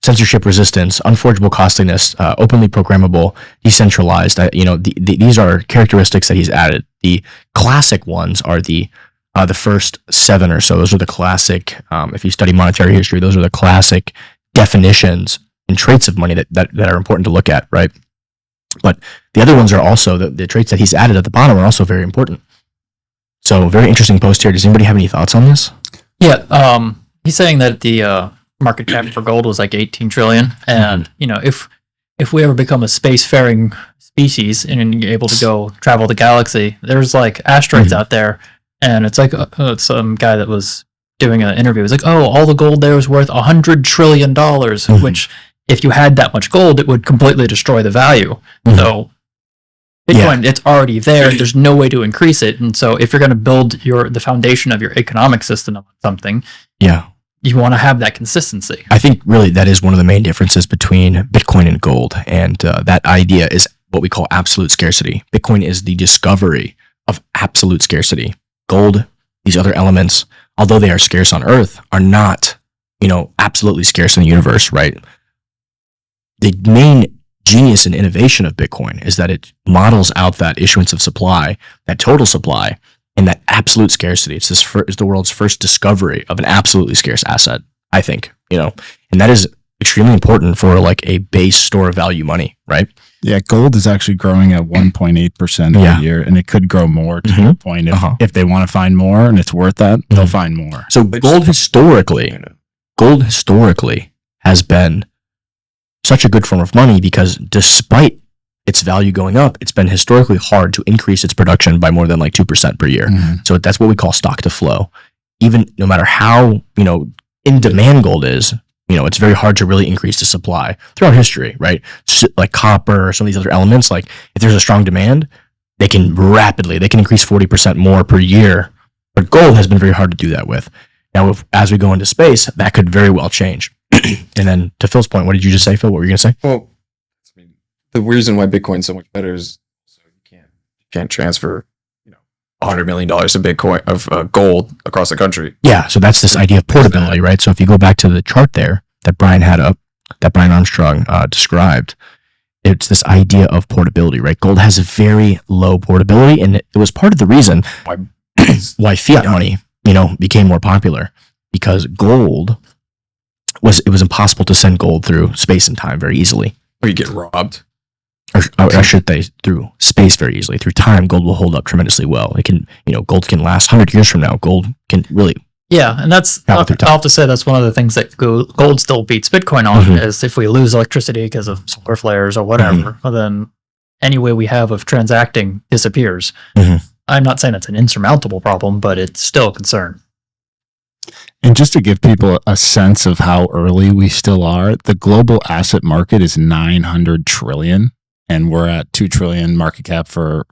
censorship resistance, unforgeable costliness, openly programmable, decentralized. These are characteristics that he's added. The classic ones are the first 7 or so. Those are the classic. If you study monetary history, those are the classic definitions and traits of money that are important to look at, right? But the other ones are also the traits that he's added at the bottom are also very important. So very interesting post here. Does anybody have any thoughts on this? Yeah, he's saying that the market cap for gold was like 18 trillion, and if we ever become a spacefaring species and you're able to go travel the galaxy, there's like asteroids out there, and it's like some guy that was doing an interview was like, oh, all the gold there is worth $100 trillion, which if you had that much gold, it would completely destroy the value. So Bitcoin, it's already there. There's no way to increase it. And so if you're going to build the foundation of your economic system on something, you want to have that consistency. I think really that is one of the main differences between Bitcoin and gold. And that idea is what we call absolute scarcity. Bitcoin is the discovery of absolute scarcity. Gold, these other elements, although they are scarce on Earth, are not, absolutely scarce in the universe, right? The main genius and innovation of Bitcoin is that it models out that issuance of supply, that total supply, and that absolute scarcity. It's the world's first discovery of an absolutely scarce asset, I think, and that is extremely important for like a base store of value money, right? Yeah, gold is actually growing at 1.8% a year, and it could grow more to the point if they want to find more and it's worth that, they'll find more. So gold historically has been such a good form of money because despite its value going up, it's been historically hard to increase its production by more than like 2% per year. So that's what we call stock to flow. Even no matter how, in demand gold is, it's very hard to really increase the supply throughout history, right? Like copper or some of these other elements, like if there's a strong demand, they can increase 40% more per year. But gold has been very hard to do that with. Now, as we go into space, that could very well change. And then to Phil's point, what did you just say, Phil? What were you going to say? Well, the reason why Bitcoin's so much better is so you can't transfer $100 million of Bitcoin of gold across the country. Yeah, so that's this idea of portability, right? So if you go back to the chart there that Brian had up, that Brian Armstrong described, it's this idea of portability, right? Gold has a very low portability, and it was part of the reason why fiat money, became more popular, because gold it was impossible to send gold through space and time very easily. Or you get robbed. Or should they, through space very easily. Through time, gold will hold up tremendously well. It can, gold can last 100 years from now. Gold can really. Yeah, and I'll have to say that's one of the things that gold still beats Bitcoin on is if we lose electricity because of solar flares or whatever, well, then any way we have of transacting disappears. I'm not saying it's an insurmountable problem, but it's still a concern. And just to give people a sense of how early we still are, the global asset market is 900 trillion. And we're at 2 trillion market cap for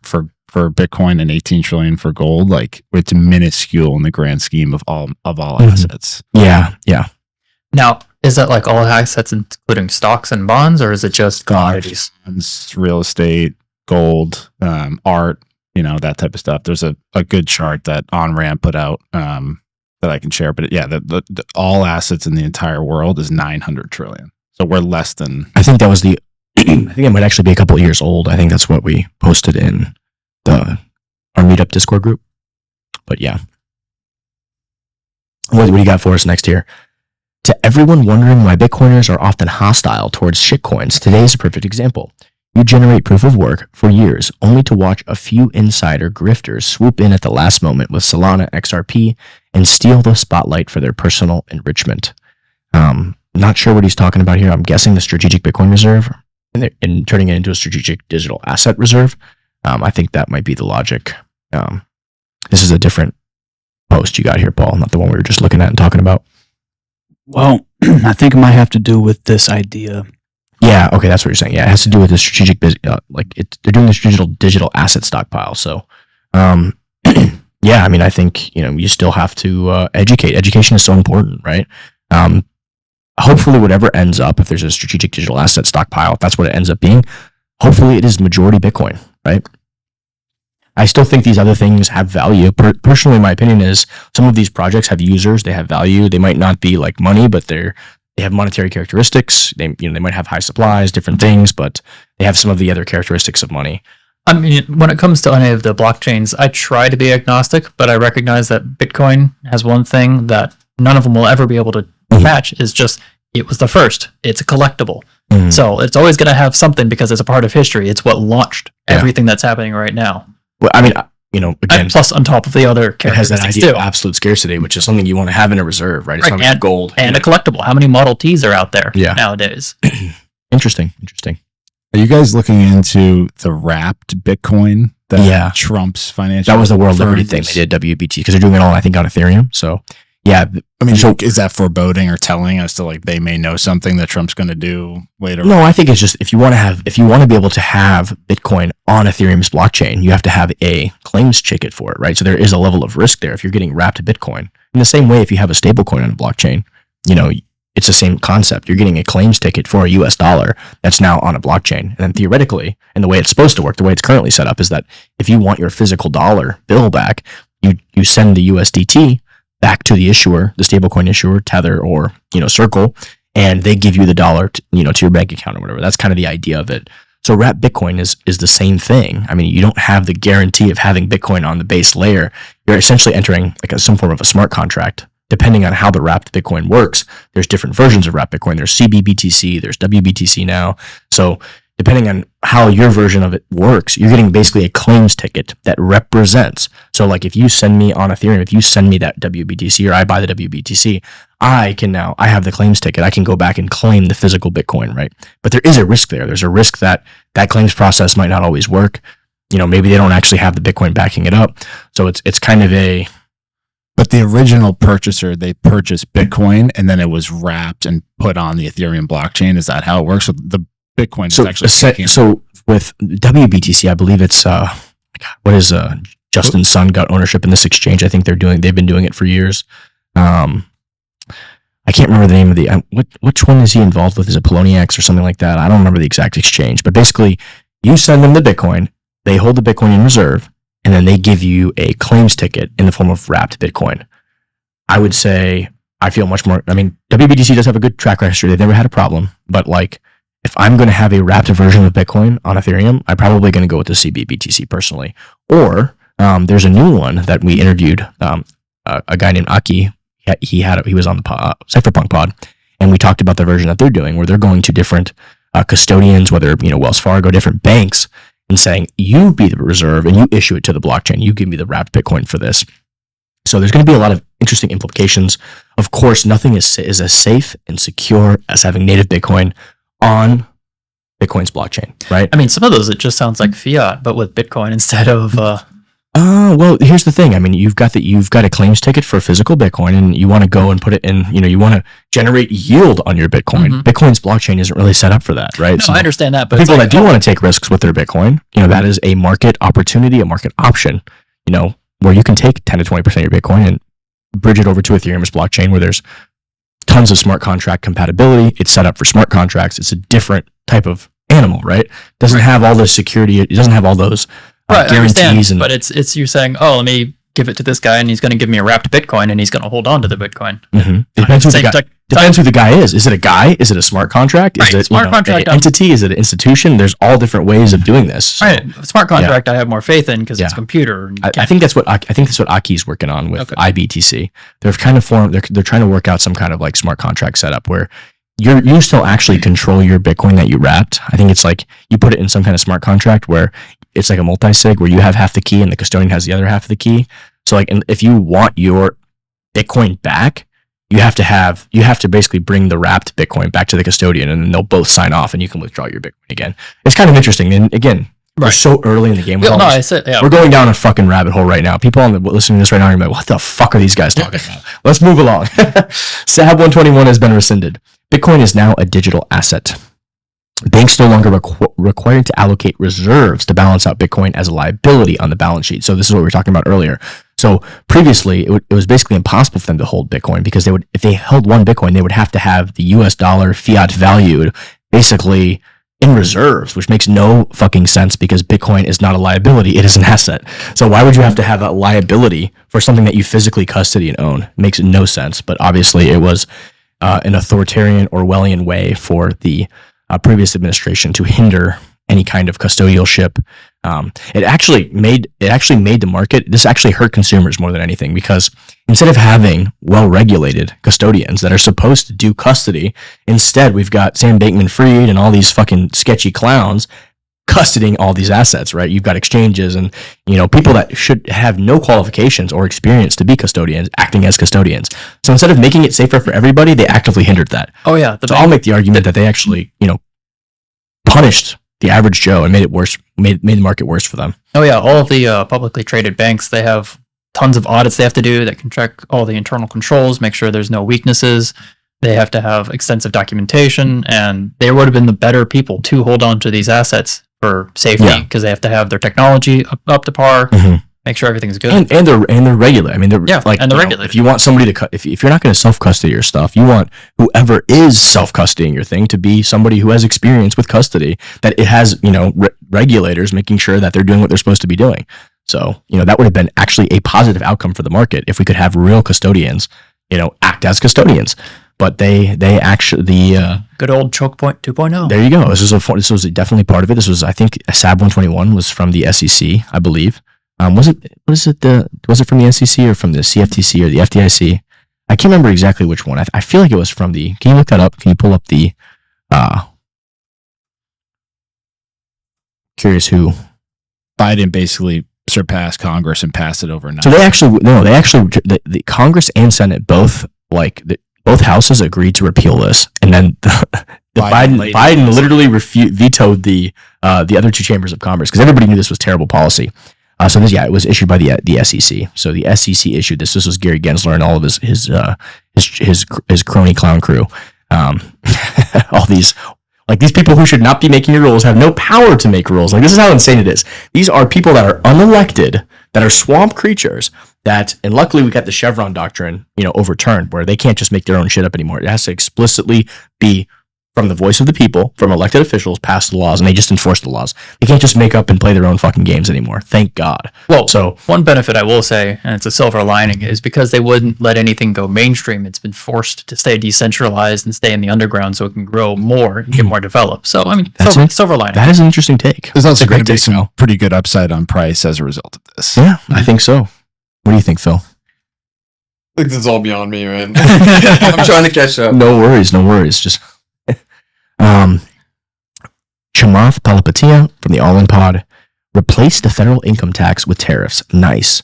Bitcoin and 18 trillion for gold. Like it's minuscule in the grand scheme of all assets. Yeah. Now, is that like all assets, including stocks and bonds, or is it just commodities? Bonds, real estate, gold, art, that type of stuff. There's a good chart that OnRamp put out that I can share. But yeah, the all assets in the entire world is 900 trillion. So we're less than. I think that was I think it might actually be a couple of years old. I think that's what we posted in our meetup Discord group. But yeah. What do you got for us next here? To everyone wondering why Bitcoiners are often hostile towards shitcoins, today is a perfect example. You generate proof of work for years, only to watch a few insider grifters swoop in at the last moment with Solana, XRP, and steal the spotlight for their personal enrichment. Not sure what he's talking about here. I'm guessing the strategic Bitcoin reserve and turning it into a strategic digital asset reserve. I think that might be the logic. This is a different post you got here, Paul, not the one we were just looking at and talking about. Well, I think it might have to do with this idea. Yeah, okay, that's what you're saying. Yeah, it has to do with the strategic, they're doing this digital asset stockpile. So, yeah, I mean, I think, you still have to educate. Education is so important, right? Hopefully whatever ends up, if there's a strategic digital asset stockpile, if that's what it ends up being, hopefully it is majority Bitcoin, right? I still think these other things have value. Personally, my opinion is some of these projects have users, they have value. They might not be like money, but they have monetary characteristics. They might have high supplies, different things, but they have some of the other characteristics of money. I mean, when it comes to any of the blockchains, I try to be agnostic, but I recognize that Bitcoin has one thing that none of them will ever be able to match, is just, it was the first. It's a collectible. So it's always going to have something because it's a part of history. It's what launched everything that's happening right now. Well, I mean, again, and plus on top of the other it has that characteristics idea too. of absolute scarcity, which is something you want to have in a reserve, right? It's not like gold. And a collectible. How many Model Ts are out there nowadays? Interesting. Are you guys looking into the wrapped Bitcoin that Trump's financial? That was the World Liberty thing. They did WBT because they're doing it all, I think, on Ethereum. So, yeah. I mean, so is that foreboding or telling us to they may know something that Trump's going to do later? No, I think it's just if you want to be able to have Bitcoin on Ethereum's blockchain, you have to have a claims ticket for it, right? So there is a level of risk there if you're getting wrapped Bitcoin. In the same way, if you have a stable coin on a blockchain, it's the same concept. You're getting a claims ticket for a US dollar that's now on a blockchain. And then theoretically, and the way it's supposed to work, the way it's currently set up is that if you want your physical dollar bill back, you send the USDT back to the issuer, the stablecoin issuer, Tether or, Circle, and they give you the dollar to your bank account or whatever. That's kind of the idea of it. So wrapped Bitcoin is the same thing. I mean, you don't have the guarantee of having Bitcoin on the base layer. You're essentially entering some form of a smart contract. Depending on how the wrapped Bitcoin works, there's different versions of wrapped Bitcoin. There's CBBTC, there's WBTC now. So depending on how your version of it works, you're getting basically a claims ticket that represents. So if you send me on Ethereum, if you send me that WBTC or I buy the WBTC, I have the claims ticket. I can go back and claim the physical Bitcoin, right? But there is a risk there. There's a risk that claims process might not always work. Maybe they don't actually have the Bitcoin backing it up. So it's kind of a... But the original purchaser, they purchased Bitcoin and then it was wrapped and put on the Ethereum blockchain. Is that how it works? So the Bitcoin is actually... So with WBTC, I believe it's... what is Justin's son got ownership in this exchange? I think they've been doing it for years. I can't remember the name of the... which one is he involved with? Is it Poloniex or something like that? I don't remember the exact exchange. But basically, you send them the Bitcoin, they hold the Bitcoin in reserve, and then they give you a claims ticket in the form of wrapped Bitcoin. I would say I feel much more... I mean, WBTC does have a good track record. They've never had a problem. But if I'm going to have a wrapped version of Bitcoin on Ethereum, I'm probably going to go with the CBBTC personally. Or there's a new one that we interviewed, a guy named Aki. He was on the Cypherpunk'd pod, and we talked about the version that they're doing, where they're going to different custodians, whether Wells Fargo, different banks, and saying, you be the reserve and you issue it to the blockchain. You give me the wrapped Bitcoin for this. So there's going to be a lot of interesting implications. Of course, nothing is as safe and secure as having native Bitcoin on Bitcoin's blockchain, right? I mean, some of those, it just sounds like fiat, but with Bitcoin instead of... Well, here's the thing. I mean, you've got a claims ticket for physical Bitcoin, and you want to go and put it in. You want to generate yield on your Bitcoin. Mm-hmm. Bitcoin's blockchain isn't really set up for that, right? No, I understand that, but people that do want to take risks with their Bitcoin, that is a market opportunity, a market option. Where you can take 10 to 20% of your Bitcoin and bridge it over to Ethereum's blockchain, where there's tons of smart contract compatibility. It's set up for smart contracts. It's a different type of animal, right? It doesn't have all the security. It doesn't have all those. Guarantees, but it's you saying, oh, let me give it to this guy and he's going to give me a wrapped Bitcoin and he's going to hold on to the Bitcoin. Mm-hmm. Depends who the guy is. Is it a guy? Is it a smart contract? Is it smart contract an entity? Is it an institution? There's all different ways of doing this. So, right. Smart contract I have more faith in because it's computer. I think that's what Aki's working on with IBTC. They're kind of they're trying to work out some kind of smart contract setup where you still actually control your Bitcoin that you wrapped. I think it's you put it in some kind of smart contract where it's like a multi-sig where you have half the key and the custodian has the other half of the key. So and if you want your Bitcoin back, you have to basically bring the wrapped Bitcoin back to the custodian, and then they'll both sign off, and you can withdraw your Bitcoin again. It's kind of interesting. And again, we're so early in the game. Well, no, I said, we're going down a fucking rabbit hole right now. People listening to this right now are like, what the fuck are these guys talking about? Let's move along. SAB 121 has been rescinded. Bitcoin is now a digital asset. Banks no longer required to allocate reserves to balance out Bitcoin as a liability on the balance sheet. So this is what we were talking about earlier. So previously, it was basically impossible for them to hold Bitcoin because if they held one Bitcoin, they would have to have the US dollar fiat valued basically in reserves, which makes no fucking sense because Bitcoin is not a liability, it is an asset. So why would you have to have a liability for something that you physically custody and own? It makes no sense, but obviously it was an authoritarian Orwellian way for the previous administration to hinder any kind of custodialship. It actually made the market. This actually hurt consumers more than anything because instead of having well-regulated custodians that are supposed to do custody, instead we've got Sam Bankman-Fried and all these fucking sketchy clowns custodying all these assets. Right? You've got exchanges and people that should have no qualifications or experience to be custodians acting as custodians. So instead of making it safer for everybody, they actively hindered that. Oh yeah. So I'll make the argument that they actually punished the average Joe and made it worse, made the market worse for them. Oh yeah, all of the publicly traded banks, they have tons of audits they have to do that can check all the internal controls, make sure there's no weaknesses. They have to have extensive documentation, and they would have been the better people to hold on to these assets for safety because they have to have their technology up to par. Make sure everything's good, and they're regulated. I mean, they're regulated. If you want somebody to, if you're not going to self custody your stuff, you want whoever is self custodying your thing to be somebody who has experience with custody. That it has, regulators making sure that they're doing what they're supposed to be doing. So, that would have been actually a positive outcome for the market if we could have real custodians, act as custodians. But they actually the good old choke point 2.0. There you go. This was definitely part of it. This was, I think, SAB 121 was from the SEC, I believe. Was it from the SEC or from the CFTC or the FDIC? I can't remember exactly which one. I feel like it was from the. Can you look that up? Can you pull up the? Curious who. Biden basically surpassed Congress and passed it overnight. So the Congress and Senate both both houses agreed to repeal this, and then Biden literally vetoed the other two chambers of Congress because everybody knew this was terrible policy. It was issued by the SEC. So the SEC issued this. This was Gary Gensler and all of his crony clown crew. All these people who should not be making rules have no power to make rules. This is how insane it is. These are people that are unelected, that are swamp creatures. And luckily we got the Chevron doctrine, overturned, where they can't just make their own shit up anymore. It has to explicitly be from the voice of the people, from elected officials, pass the laws, and they just enforce the laws. They can't just make up and play their own fucking games anymore. Thank God. Well, so one benefit I will say, and it's a silver lining, is because they wouldn't let anything go mainstream, it's been forced to stay decentralized and stay in the underground so it can grow more and get more developed. So, I mean, silver lining. That is an interesting take. There's also going to be some pretty good upside on price as a result of this. Yeah, I think so. What do you think, Phil? I think this is all beyond me, man. I'm trying to catch up. No worries. Just... Chamath Palihapitiya from the All In Pod replaced the federal income tax with tariffs. Nice.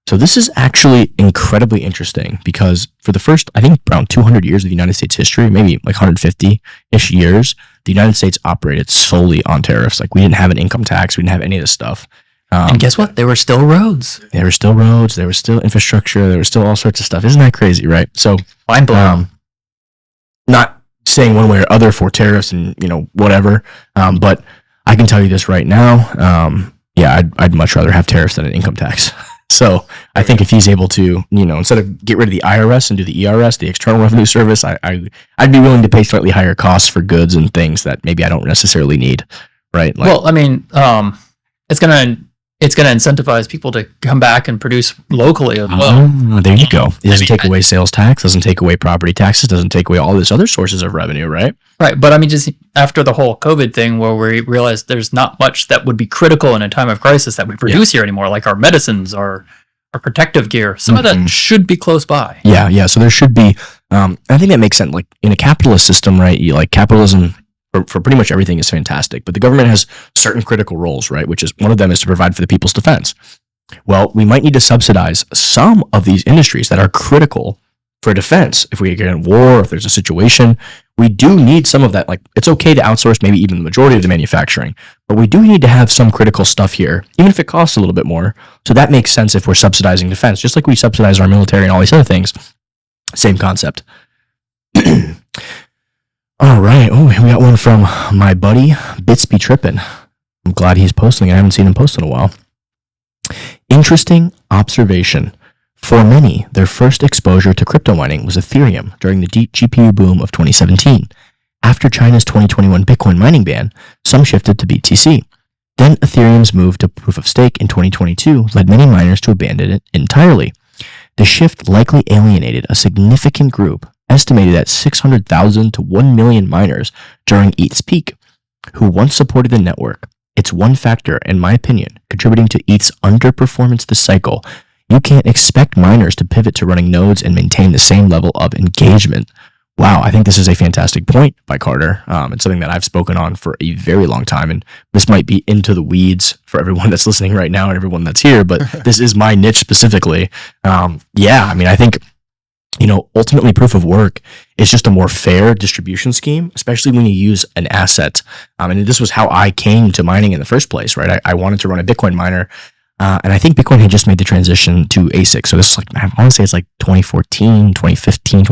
So this is actually incredibly interesting because for the first, I think, around 200 years of the United States history, maybe like 150-ish years, the United States operated solely on tariffs. We didn't have an income tax. We didn't have any of this stuff. And guess what? There were still roads. There were still roads. There was still infrastructure. There was still all sorts of stuff. Isn't that crazy, right? So, mind blowing. Not saying one way or other for tariffs and whatever, but I can tell you this right now. I'd much rather have tariffs than an income tax. So I think if he's able to, instead of get rid of the IRS and do the ERS, the External Revenue Service, I'd be willing to pay slightly higher costs for goods and things that maybe I don't necessarily need, right? Well, I mean, it's gonna incentivize people to come back and produce locally as well. There you go. It doesn't take away sales tax, doesn't take away property taxes, doesn't take away all this other sources of revenue, right? Right, but I mean, just after the whole COVID thing, where we realized there's not much that would be critical in a time of crisis that we produce here anymore, like our medicines, our protective gear. Some of that should be close by. Yeah. So there should be. I think that makes sense. Like in a capitalist system, right? Capitalism. For pretty much everything is fantastic, but the government has certain critical roles, right? Which is one of them is to provide for the people's defense. Well, we might need to subsidize some of these industries that are critical for defense. If we get in war, if there's a situation, we do need some of that. Like, it's okay to outsource maybe even the majority of the manufacturing, but we do need to have some critical stuff here, even if it costs a little bit more. So that makes sense if we're subsidizing defense, just like we subsidize our military and all these other things. Same concept. All right. Oh, we got one from my buddy, Bits Be Trippin'. I'm glad he's posting. I haven't seen him post in a while. Interesting observation. For many, their first exposure to crypto mining was Ethereum during the deep GPU boom of 2017. After China's 2021 Bitcoin mining ban, some shifted to BTC. Then Ethereum's move to proof of stake in 2022 led many miners to abandon it entirely. The shift likely alienated a significant group, estimated at 600,000 to 1 million miners during ETH's peak, who once supported the network. It's one factor, in my opinion, contributing to ETH's underperformance this cycle. You can't expect miners to pivot to running nodes and maintain the same level of engagement. Wow, I think this is a fantastic point by Carter. It's something that I've spoken on for a very long time, and this might be into the weeds for everyone that's listening right now and everyone that's here, but this is my niche specifically. I think, ultimately proof of work is just a more fair distribution scheme, especially when you use an asset. And this was how I came to mining in the first place, right? I wanted to run a Bitcoin miner. And I think Bitcoin had just made the transition to ASIC. So this is I want to say it's 2014, 2015,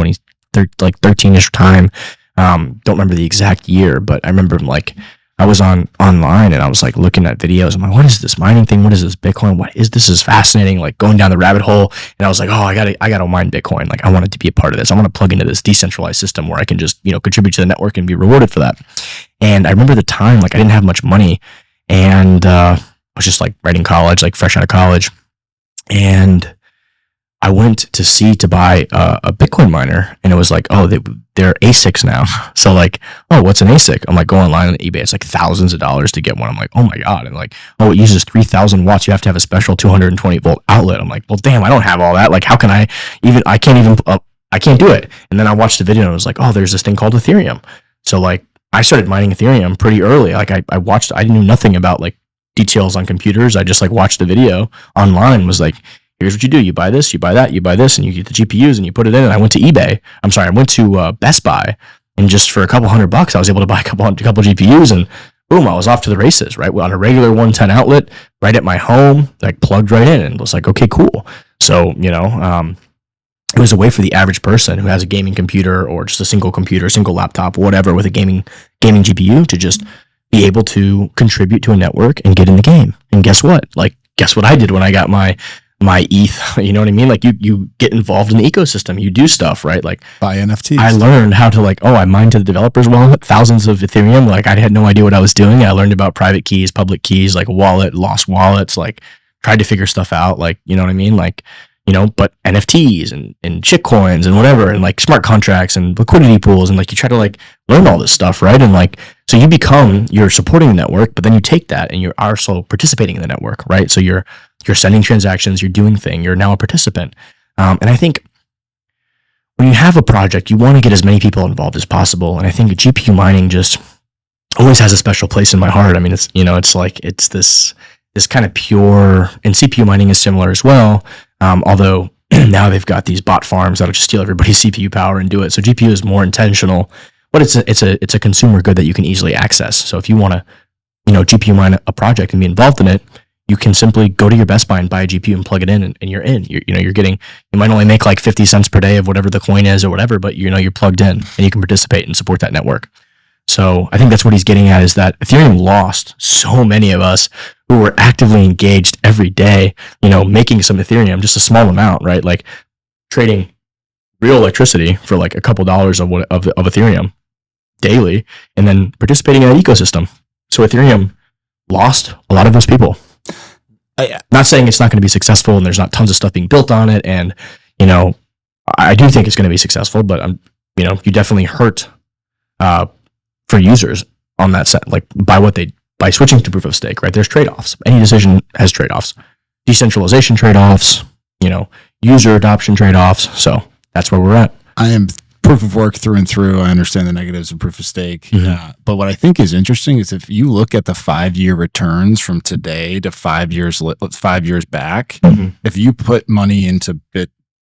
13-ish time. Don't remember the exact year, but I remember I was online and I was looking at videos. I'm like, what is this mining thing? What is this Bitcoin? What is this? Is fascinating. Going down the rabbit hole. And I was like, oh, I gotta mine Bitcoin. I wanted to be a part of this. I want to plug into this decentralized system where I can just, contribute to the network and be rewarded for that. And I remember the time, I didn't have much money, and I was just right in college, fresh out of college. And I went to buy a Bitcoin miner, and it was they're ASICs now. So what's an ASIC? I'm go online on eBay. It's thousands of dollars to get one. I'm oh my God. And it uses 3,000 watts. You have to have a special 220 volt outlet. I'm well, damn, I don't have all that. How can I can't do it. And then I watched the video and I was oh, there's this thing called Ethereum. So I started mining Ethereum pretty early. I knew nothing about details on computers. I just watched the video online, was here's what you do. You buy this, you buy that, you buy this, and you get the GPUs and you put it in. And I went to Best Buy, and just for a couple $100, I was able to buy a couple GPUs, and boom, I was off to the races, right? On a regular 110 outlet, right at my home, plugged right in, and was okay, cool. So, it was a way for the average person who has a gaming computer or just a single computer, single laptop, whatever, with a gaming GPU to just be able to contribute to a network and get in the game. And guess what? Guess what I did when I got my ETH, you know what I mean? You get involved in the ecosystem, you do stuff, right? Buy NFTs. I learned how to I mined to the developers wallet, thousands of Ethereum. I had no idea what I was doing. I learned about private keys, public keys, wallet, lost wallets, tried to figure stuff out, you know what I mean? But NFTs and shitcoins and whatever, and smart contracts and liquidity pools, and you try to learn all this stuff, right? And so you're supporting the network, but then you take that and you're also participating in the network, right? So you're sending transactions, you're doing things, you're now a participant. And I think when you have a project, you want to get as many people involved as possible. And I think GPU mining just always has a special place in my heart. I mean, it's this kind of pure, and CPU mining is similar as well. Although now they've got these bot farms that'll just steal everybody's CPU power and do it. So GPU is more intentional, but it's a consumer good that you can easily access. So if you want to, GPU mine a project and be involved in it, you can simply go to your Best Buy and buy a GPU and plug it in, and you're in. You might only make 50 cents per day of whatever the coin is or whatever, but you're plugged in and you can participate and support that network. So I think that's what he's getting at, is that Ethereum lost so many of us who were actively engaged every day, making some Ethereum, just a small amount, right? Trading real electricity for a couple dollars of Ethereum daily, and then participating in an ecosystem. So Ethereum lost a lot of those people. Not saying it's not going to be successful and there's not tons of stuff being built on it. And, I do think it's going to be successful, but you definitely hurt, for users on that set, by switching to proof of stake, right? There's trade-offs. Any decision has trade-offs. Decentralization trade-offs, user adoption trade-offs. So that's where we're at. I am proof of work through and through. I understand the negatives of proof of stake. But what I think is interesting is if you look at the 5-year returns from today to 5 years back, if you put money into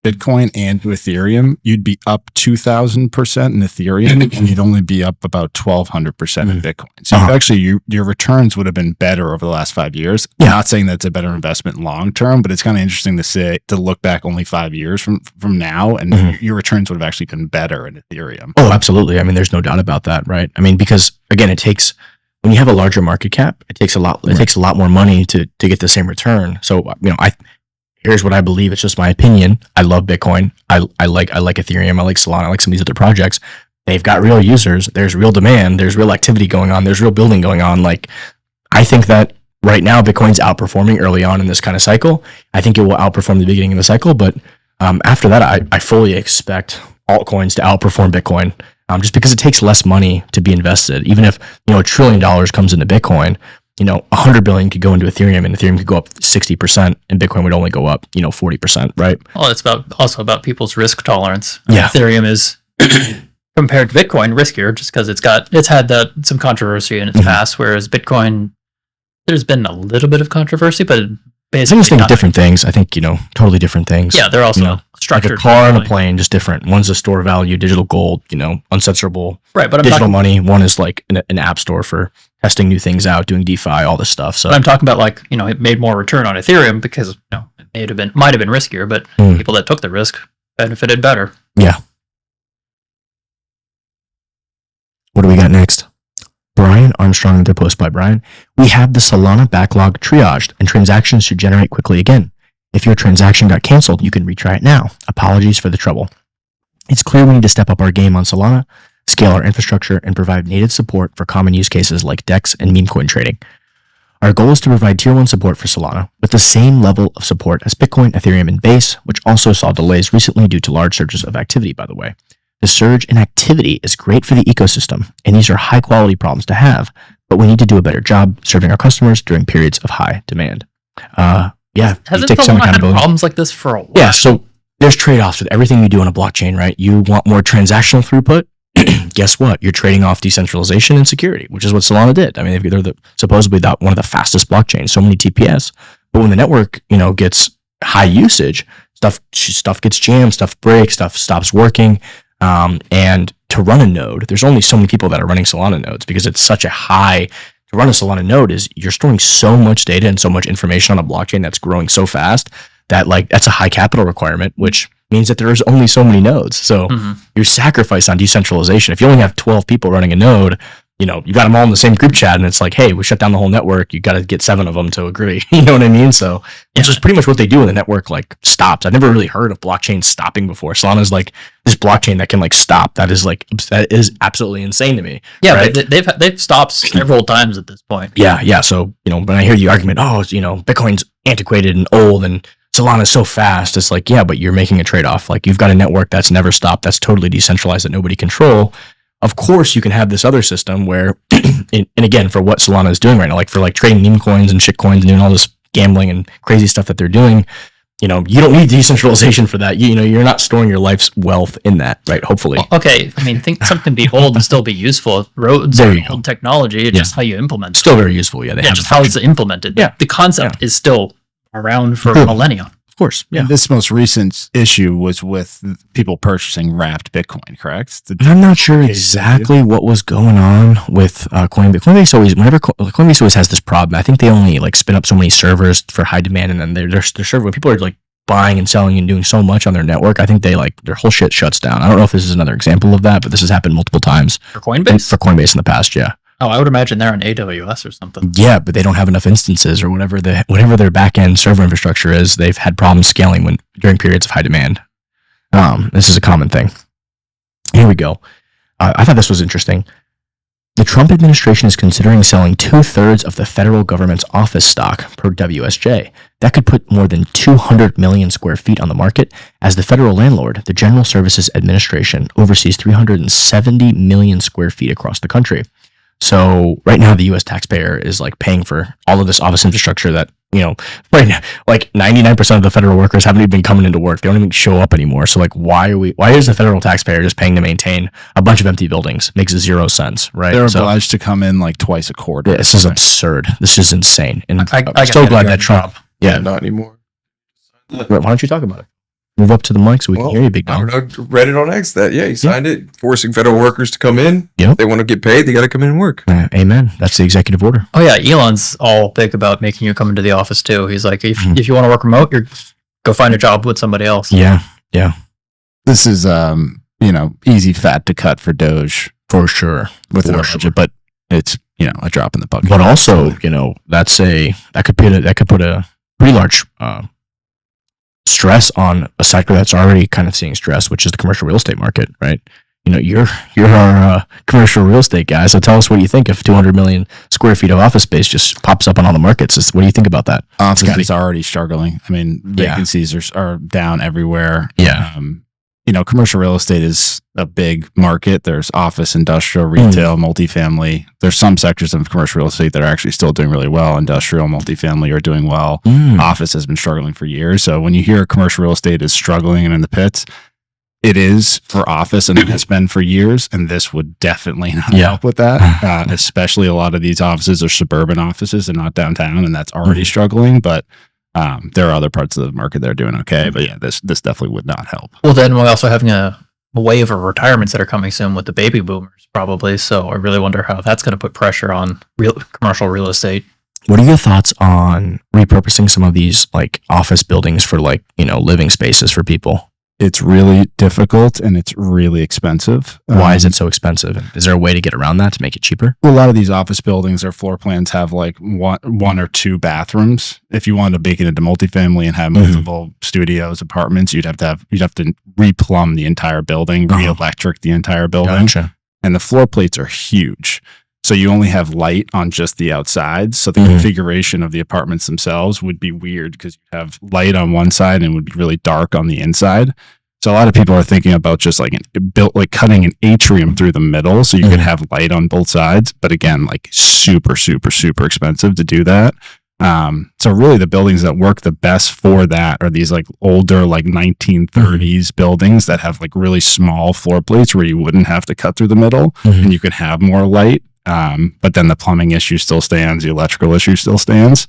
Bitcoin and Ethereum, you'd be up 2,000% in Ethereum, and you'd only be up about 1,200% in Bitcoin. So actually, your returns would have been better over the last 5 years. Yeah. Not saying that's a better investment long term, but it's kind of interesting to look back only 5 years from now, and your returns would have actually been better in Ethereum. Oh, absolutely. I mean, there's no doubt about that, right? I mean, because again, when you have a larger market cap, it takes a lot more money to get the same return. So, here's what I believe. It's just my opinion. I love Bitcoin. I like Ethereum. I like Solana. I like some of these other projects. They've got real users. There's real demand. There's real activity going on. There's real building going on. Like, I think that right now Bitcoin's outperforming early on in this kind of cycle. I think it will outperform the beginning of the cycle. But after that, I fully expect altcoins to outperform Bitcoin just because it takes less money to be invested. Even if, $1 trillion comes into Bitcoin, 100 billion could go into Ethereum, and Ethereum could go up 60%, and Bitcoin would only go up, 40%, right? Well, it's also about people's risk tolerance. Yeah. Ethereum is compared to Bitcoin riskier just because it's had some controversy in its past, whereas Bitcoin, there's been a little bit of controversy, but basically I just think different things. I think, totally different things. Yeah, they're also structured. Like a car and a plane, just different. One's a store value, digital gold, uncensorable, right? But digital money. One is like an app store for testing new things out, doing DeFi, all this stuff. So I'm talking about it made more return on Ethereum because it might have been riskier, but people that took the risk benefited better. Yeah. What do we got next? Brian Armstrong, another post by Brian. We have the Solana backlog triaged, and transactions should generate quickly again. If your transaction got canceled, you can retry it now. Apologies for the trouble. It's clear we need to step up our game on Solana, scale our infrastructure, and provide native support for common use cases like DEX and meme coin trading. Our goal is to provide Tier 1 support for Solana with the same level of support as Bitcoin, Ethereum, and Base, which also saw delays recently due to large surges of activity, by the way. The surge in activity is great for the ecosystem, and these are high-quality problems to have, but we need to do a better job serving our customers during periods of high demand. Hasn't Solana had problems like this for a while? Yeah, so there's trade-offs with everything you do on a blockchain, right? You want more transactional throughput. Guess what? You're trading off decentralization and security, which is what Solana did. I mean, they're supposedly one of the fastest blockchains, so many TPS. But when the network, gets high usage, stuff gets jammed, stuff breaks, stuff stops working. And to run a node, there's only so many people that are running Solana nodes because it's such a high. To run a Solana node is you're storing so much data and so much information on a blockchain that's growing so fast that that's a high capital requirement, which means that there's only so many nodes. So you sacrifice on decentralization. If you only have 12 people running a node, you got them all in the same group chat and it's like, hey, we shut down the whole network. You got to get 7 of them to agree. You know what I mean? So it's just pretty much what they do when the network stops. I've never really heard of blockchain stopping before. Solana's this blockchain that can stop. That is absolutely insane to me. Yeah, right? but they've stopped several times at this point. Yeah. So, when I hear the argument, Bitcoin's antiquated and old and Solana's so fast, it's like, yeah, but you're making a trade-off. You've got a network that's never stopped, that's totally decentralized, that nobody control. Of course, you can have this other system where, and again, for what Solana is doing right now, for trading meme coins and shit coins and doing all this gambling and crazy stuff that they're doing, you don't need decentralization for that. You're not storing your life's wealth in that, right? Hopefully. Well, okay. I mean, think something be old and still be useful. Roads are old technology. It's just how you implement it. Still very useful. Yeah. Just how it's implemented. Yeah. The concept is still around for millennia. Of course. Yeah. And this most recent issue was with people purchasing wrapped Bitcoin, correct? I'm not sure exactly what was going on with Coinbase. Coinbase always has this problem. I think they only spin up so many servers for high demand, and then their server, when people are buying and selling and doing so much on their network, I think they their whole shit shuts down. I don't know if this is another example of that, but this has happened multiple times for Coinbase. For Coinbase in the past, yeah. Oh, I would imagine they're on AWS or something. Yeah, but they don't have enough instances or whatever their back-end server infrastructure is. They've had problems scaling during periods of high demand. This is a common thing. Here we go. I thought this was interesting. The Trump administration is considering selling 2/3 of the federal government's office stock per WSJ. That could put more than 200 million square feet on the market, as the federal landlord, the General Services Administration, oversees 370 million square feet across the country. So right now, the U.S. taxpayer is paying for all of this office infrastructure that right now, like 99% of the federal workers haven't even been coming into work. They don't even show up anymore. So like, why is the federal taxpayer just paying to maintain a bunch of empty buildings? Makes zero sense, right? They're obliged to come in like twice a quarter. This is absurd. This is insane. And I I'm so glad that Trump. Yeah, not anymore. Why don't you talk about it? Move up to the mic so we can hear you, big I dog. don't know, read it on X that, he signed it, forcing federal workers to come in. Yep. If they want to get paid, they got to come in and work. Amen. That's the executive order. Oh yeah, Elon's all big about making you come into the office too. He's like, if you want to work remote, go find a job with somebody else. Yeah. This is, easy fat to cut for Doge For sure. within For our budget, but it's, a drop in the bucket. But also, that could put a pretty large stress on a sector that's already kind of seeing stress, which is the commercial real estate market, right? You're our commercial real estate guy, so tell us what you think if 200 million square feet of office space just pops up on all the markets. What do you think about that? Office is already struggling. I mean, vacancies are down everywhere. Yeah. Commercial real estate is a big market. There's office, industrial, retail, multifamily. There's some sectors of commercial real estate that are actually still doing really well. Industrial, multifamily are doing well. Office has been struggling for years. So when you hear commercial real estate is struggling and in the pits, it is for office and it has been for years. And this would definitely not help with that. Especially a lot of these offices are suburban offices and not downtown, and that's already struggling. But there are other parts of the market that are doing okay. But yeah, this definitely would not help. Well, then we're also having a wave of retirements that are coming soon with the baby boomers, probably. So I really wonder how that's going to put pressure on commercial real estate. What are your thoughts on repurposing some of these like office buildings for living spaces for people? It's really difficult and it's really expensive. Why is it so expensive? Is there a way to get around that to make it cheaper? A lot of these office buildings, their floor plans have like one or two bathrooms. If you wanted to make it into multifamily and have multiple studios, apartments, you'd have to replumb the entire building, re-electric the entire building. Gotcha. And the floor plates are huge. So you only have light on just the outside. So the configuration of the apartments themselves would be weird because you have light on one side and it would be really dark on the inside. So a lot of people are thinking about just cutting an atrium through the middle so you could have light on both sides. But again, like super, super, super expensive to do that. So really the buildings that work the best for that are these like older, like 1930s buildings that have like really small floor plates where you wouldn't have to cut through the middle and you could have more light. But then the plumbing issue still stands, the electrical issue still stands.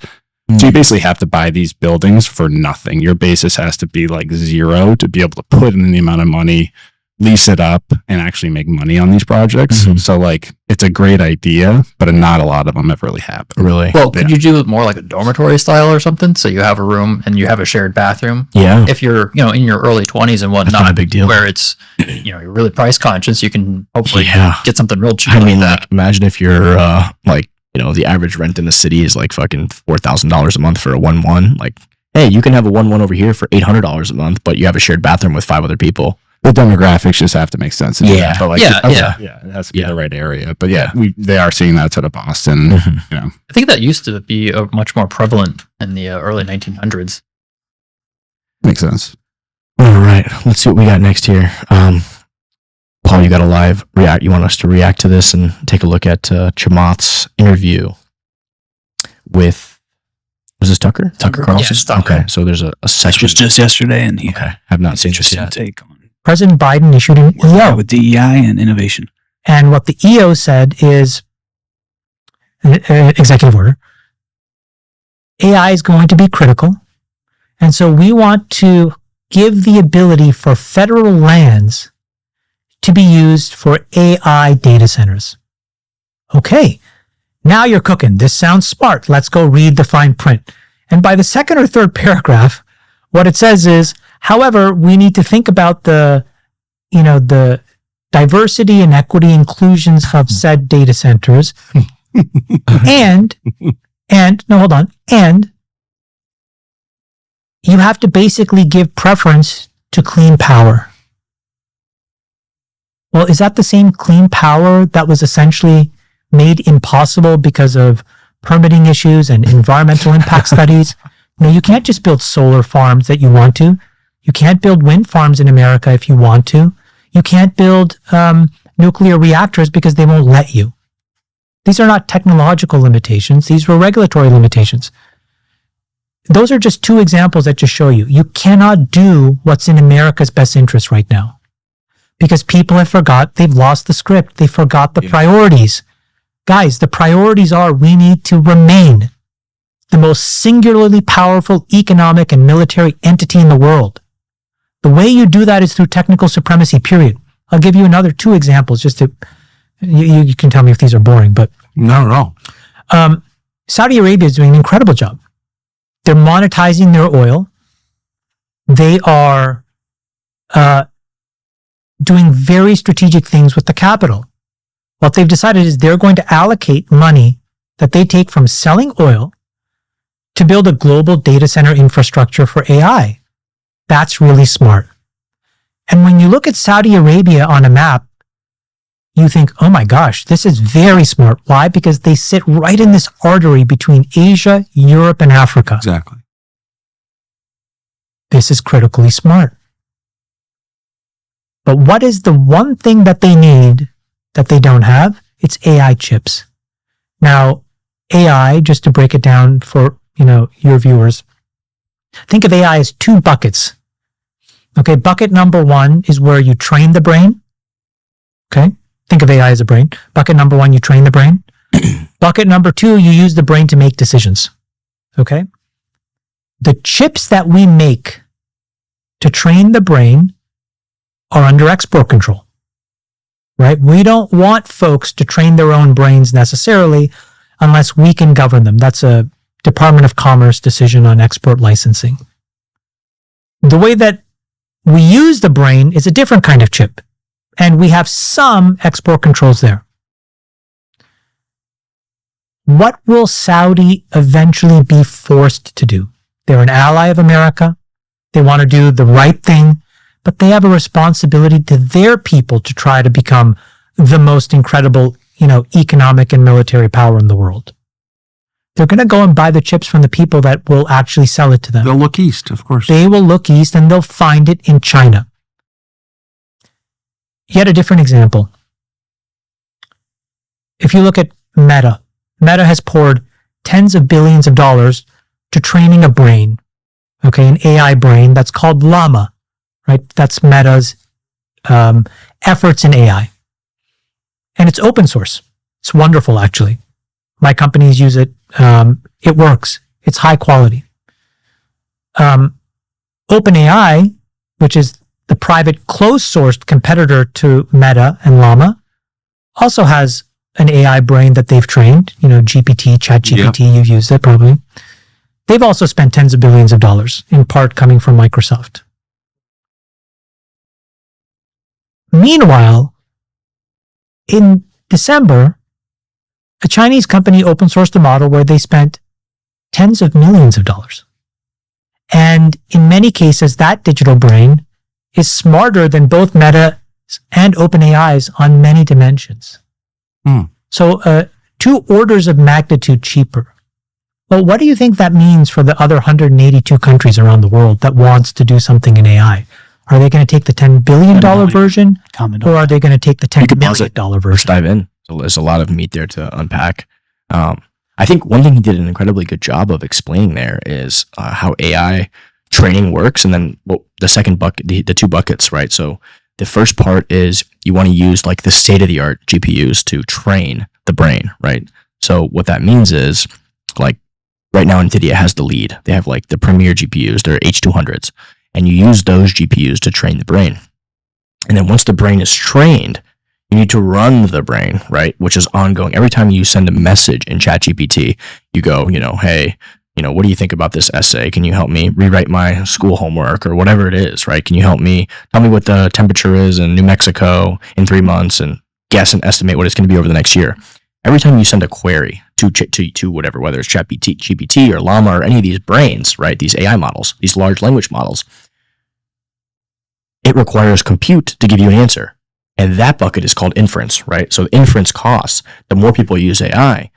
So you basically have to buy these buildings for nothing. Your basis has to be like zero to be able to put in the amount of money, lease it up, and actually make money on these projects. So like it's a great idea, but not a lot of them have really happened. Really? Well, could you do it more like a dormitory style or something? So you have a room and you have a shared bathroom. Yeah. If you're, in your early 20s and whatnot, not a big deal. Where it's, you're really price conscious, you can hopefully get something real cheap. I mean, like imagine if you're the average rent in the city is like fucking $4,000 a month for a 1-1. Like, hey, you can have a 1-1 over here for $800 a month, but you have a shared bathroom with 5 other people. The demographics just have to make sense. Yeah. But it has to be the right area. But they are seeing that out of Boston. I think that used to be much more prevalent in the early 1900s. Makes sense. All right, let's see what we got next here. Paul, you got a live react. You want us to react to this and take a look at Chamath's interview with, was this Tucker? Tucker Carlson? Yes, Tucker. Okay, so there's a This section. was just yesterday, and he Have not seen this interested yet. take on President Biden issued an EO. with DEI and innovation. And what the EO said is, executive order, AI is going to be critical. And so we want to give the ability for federal lands to be used for AI data centers. Okay, now you're cooking. This sounds smart. Let's go read the fine print. And by the second or third paragraph, what it says is, however, we need to think about the diversity and equity inclusions of said data centers. and you have to basically give preference to clean power. Well, is that the same clean power that was essentially made impossible because of permitting issues and environmental impact studies? No, you can't just build solar farms that you want to. You can't build wind farms in America if you want to. You can't build nuclear reactors because they won't let you. These are not technological limitations. These were regulatory limitations. those are just two examples that just show you cannot do what's in America's best interest right now because people have forgot, they've lost the script, they forgot the priorities. Guys, the priorities are we need to remain the most singularly powerful economic and military entity in the world. The way you do that is through technical supremacy, period. I'll give you another two examples just to, you can tell me if these are boring, but. Not at all. Saudi Arabia is doing an incredible job. They're monetizing their oil. They are doing very strategic things with the capital. What they've decided is they're going to allocate money that they take from selling oil to build a global data center infrastructure for AI. That's really smart. And when you look at Saudi Arabia on a map, you think, oh my gosh, this is very smart. Why? Because they sit right in this artery between Asia, Europe, and Africa. Exactly. This is critically smart. But what is the one thing that they need that they don't have? It's AI chips. Now, AI, just to break it down for, your viewers, think of AI as two buckets. Okay, bucket number one is where you train the brain. Okay, think of AI as a brain. Bucket number one, you train the brain. Bucket number two, you use the brain to make decisions. Okay, the chips that we make to train the brain are under export control, right? We don't want folks to train their own brains necessarily unless we can govern them. That's a Department of Commerce decision on export licensing. The way that we use the brain is a different kind of chip, and we have some export controls there. What will Saudi eventually be forced to do? They're an ally of America. They want to do the right thing, but they have a responsibility to their people to try to become the most incredible, economic and military power in the world. They're going to go and buy the chips from the people that will actually sell it to them. They'll look east, of course. They will look east and they'll find it in China. Yet a different example. If you look at Meta has poured tens of billions of dollars to training a brain, okay, an AI brain that's called Llama, right? That's Meta's efforts in AI. And it's open source. It's wonderful, actually. My companies use it. It works. It's high quality. OpenAI, which is the private closed-sourced competitor to Meta and Llama, also has an AI brain that they've trained. GPT, ChatGPT, You've used it probably. They've also spent tens of billions of dollars, in part coming from Microsoft. Meanwhile, in December, a Chinese company open sourced a model where they spent tens of millions of dollars. And in many cases, that digital brain is smarter than both Meta and OpenAI's on many dimensions. So 2 orders of magnitude cheaper. Well, what do you think that means for the other 182 countries around the world that wants to do something in AI? Are they going to take the $10 billion version, or are they going to take the $10 million version? Let's dive in. So there's a lot of meat there to unpack. I think one thing he did an incredibly good job of explaining there is how AI training works, and then the second bucket, the 2 buckets, right? So the first part is you want to use like the state-of-the-art GPUs to train the brain, right? So what that means is, like, right now NVIDIA has the lead. They have like the premier GPUs, they're H200s, and you use those GPUs to train the brain. And then once the brain is trained, you need to run the brain, right? Which is ongoing. Every time you send a message in ChatGPT, you go, hey, what do you think about this essay? Can you help me rewrite my school homework or whatever it is, right? Can you help me tell me what the temperature is in New Mexico in 3 months and guess and estimate what it's going to be over the next year? Every time you send a query to whatever, whether it's GPT or Llama or any of these brains, right? These AI models, these large language models, it requires compute to give you an answer. And that bucket is called inference, right? So inference costs, the more people use AI,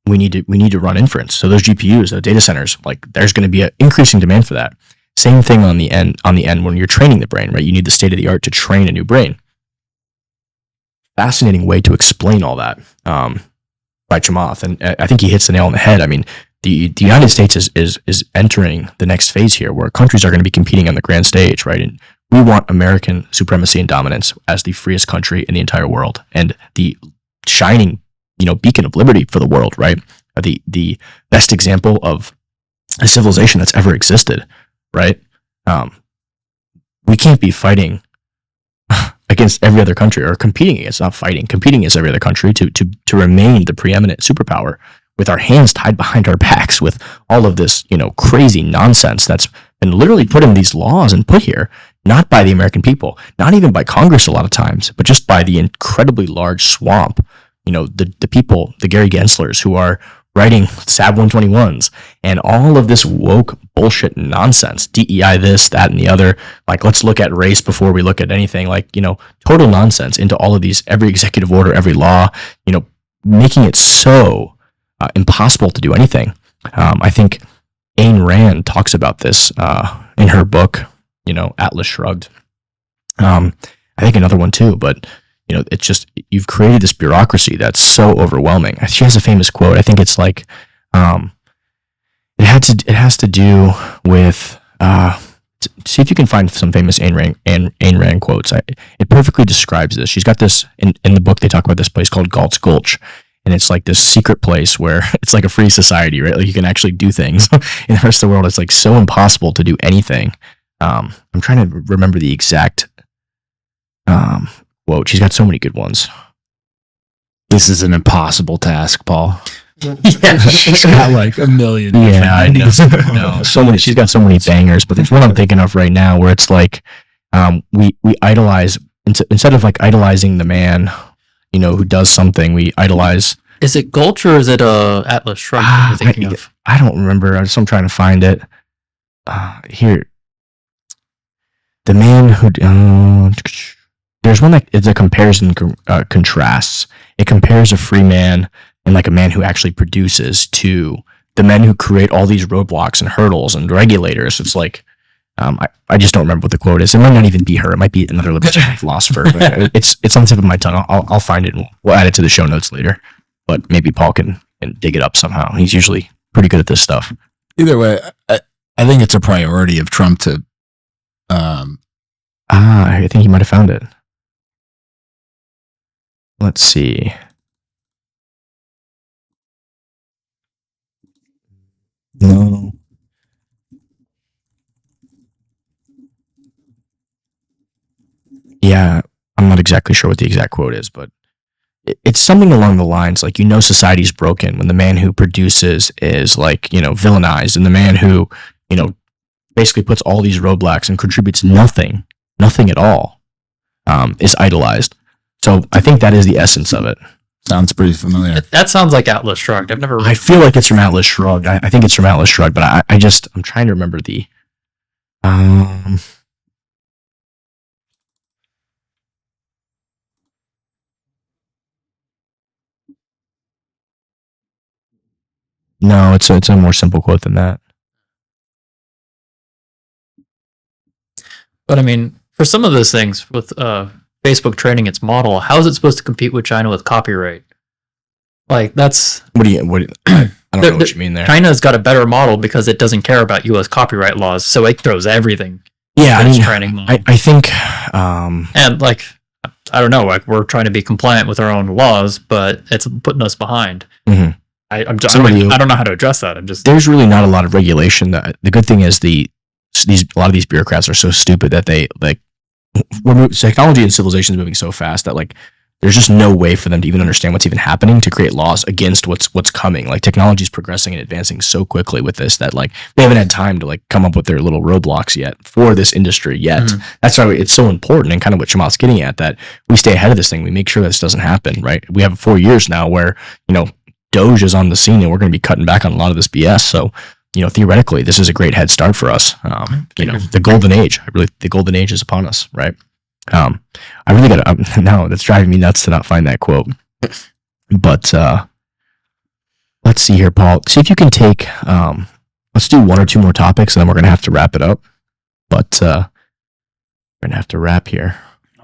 we need to run inference. So those GPUs, the data centers, like there's going to be an increasing demand for that. Same thing on the end when you're training the brain, right? You need the state of the art to train a new brain. Fascinating way to explain all that by Chamath. And I think he hits the nail on the head. I mean, the United States is entering the next phase here, where countries are going to be competing on the grand stage, right? And we want American supremacy and dominance as the freest country in the entire world and the shining, beacon of liberty for the world, right? The best example of a civilization that's ever existed, right? We can't be fighting against every other country, or competing against every other country to remain the preeminent superpower with our hands tied behind our backs with all of this, crazy nonsense that's been literally put in these laws and put here, not by the American people, not even by Congress a lot of times, but just by the incredibly large swamp, the people, the Gary Genslers who are writing SAB 121s and all of this woke bullshit nonsense, DEI this, that, and the other. Like, let's look at race before we look at anything, total nonsense into all of these, every executive order, every law, making it so impossible to do anything. I think Ayn Rand talks about this in her book, Atlas Shrugged. I think another one too, but it's just, you've created this bureaucracy that's so overwhelming. She has a famous quote. I think it's like, it has to do with, see if you can find some famous Ayn Rand quotes. It perfectly describes this. She's got this, in the book, they talk about this place called Galt's Gulch. And it's like this secret place where it's like a free society, right? Like, you can actually do things. In the rest of the world, it's like so impossible to do anything. I'm trying to remember the exact quote. She's got so many good ones. This is an impossible task, Paul. Yeah, she's got like a million. Yeah, I know. No, so many. She's got so many bangers, but there's one I'm thinking of right now where it's like, we idolize, instead of like idolizing the man, who does something, we idolize. Is it Gulch or is it Atlas Shrugged that you're thinking of? I don't remember. I'm trying to find it. Here, the man who. There's one that it's a comparison contrasts. It compares a free man and like a man who actually produces to the men who create all these roadblocks and hurdles and regulators. It's like, I just don't remember what the quote is. It might not even be her. It might be another libertarian philosopher. But it's on the tip of my tongue. I'll find it and we'll add it to the show notes later. But maybe Paul can dig it up somehow. He's usually pretty good at this stuff. Either way, I think it's a priority of Trump to. I think he might have found it. Let's see. No. Yeah, I'm not exactly sure what the exact quote is, but it's something along the lines like, society's broken when the man who produces is like, villainized, and the man who, basically puts all these roadblocks and contributes nothing at all, is idolized. So I think that is the essence of it. Sounds pretty familiar. That sounds like Atlas Shrugged. I've never. I feel like it's from Atlas Shrugged. I think it's from Atlas Shrugged, but I'm trying to remember the. No, it's a more simple quote than that. But I mean, for some of those things with Facebook training its model, how is it supposed to compete with China with copyright? Like, that's I don't know what you mean there. China's got a better model because it doesn't care about U.S. copyright laws, so it throws everything. Yeah, its training model. I think, and like, I don't know, like, we're trying to be compliant with our own laws, but it's putting us behind. Mm-hmm. I don't know how to address that. There's really not a lot of regulation. The good thing is a lot of these bureaucrats are so stupid that they like, technology and civilization is moving so fast that like, there's just no way for them to even understand what's even happening to create laws against what's coming. Like, technology is progressing and advancing so quickly with this that like, they haven't had time to like come up with their little roadblocks yet for this industry yet. Mm-hmm. That's why it's so important, and kind of what Shamat's getting at, that we stay ahead of this thing. We make sure this doesn't happen, right? We have 4 years now where, Doge is on the scene, and we're going to be cutting back on a lot of this BS. So, theoretically, this is a great head start for us. The golden age. The golden age is upon us, right? I really got to. No, that's driving me nuts to not find that quote. But let's see here, Paul. See if you can take. Let's do 1 or 2 more topics, and then we're going to have to wrap it up. But we're going to have to wrap here.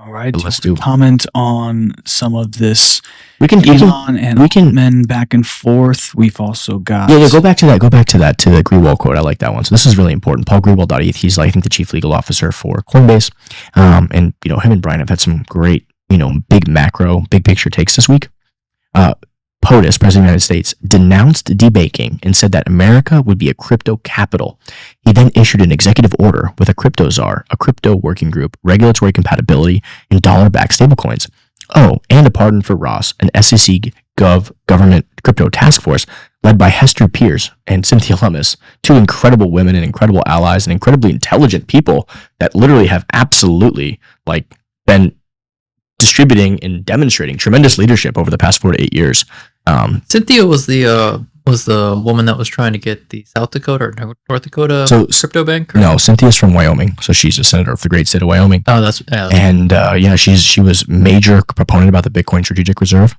All right. But Do let's you want do- to comment on some of this We can Elon and men back and forth. We've also got Yeah, go back to that. Go back to that, to the Greenwald quote. I like that one. So this is really important. Paul Greenwald.eth. He's, I think, the chief legal officer for Coinbase. And, him and Brian have had some great, big macro, big picture takes this week. POTUS, President of the United States, denounced debaking and said that America would be a crypto capital. He then issued an executive order with a crypto czar, a crypto working group, regulatory compatibility, and dollar-backed stablecoins. Oh, and a pardon for Ross, an SEC government crypto task force led by Hester Pierce and Cynthia Lummis, two incredible women and incredible allies and incredibly intelligent people that literally have absolutely been distributing and demonstrating tremendous leadership over the past 4 to 8 years. Cynthia was the woman that was trying to get the South Dakota or North Dakota crypto bank? No, Cynthia's from Wyoming, so she's a senator of the great state of Wyoming. Oh, that's yeah. And she was major proponent about the Bitcoin Strategic Reserve,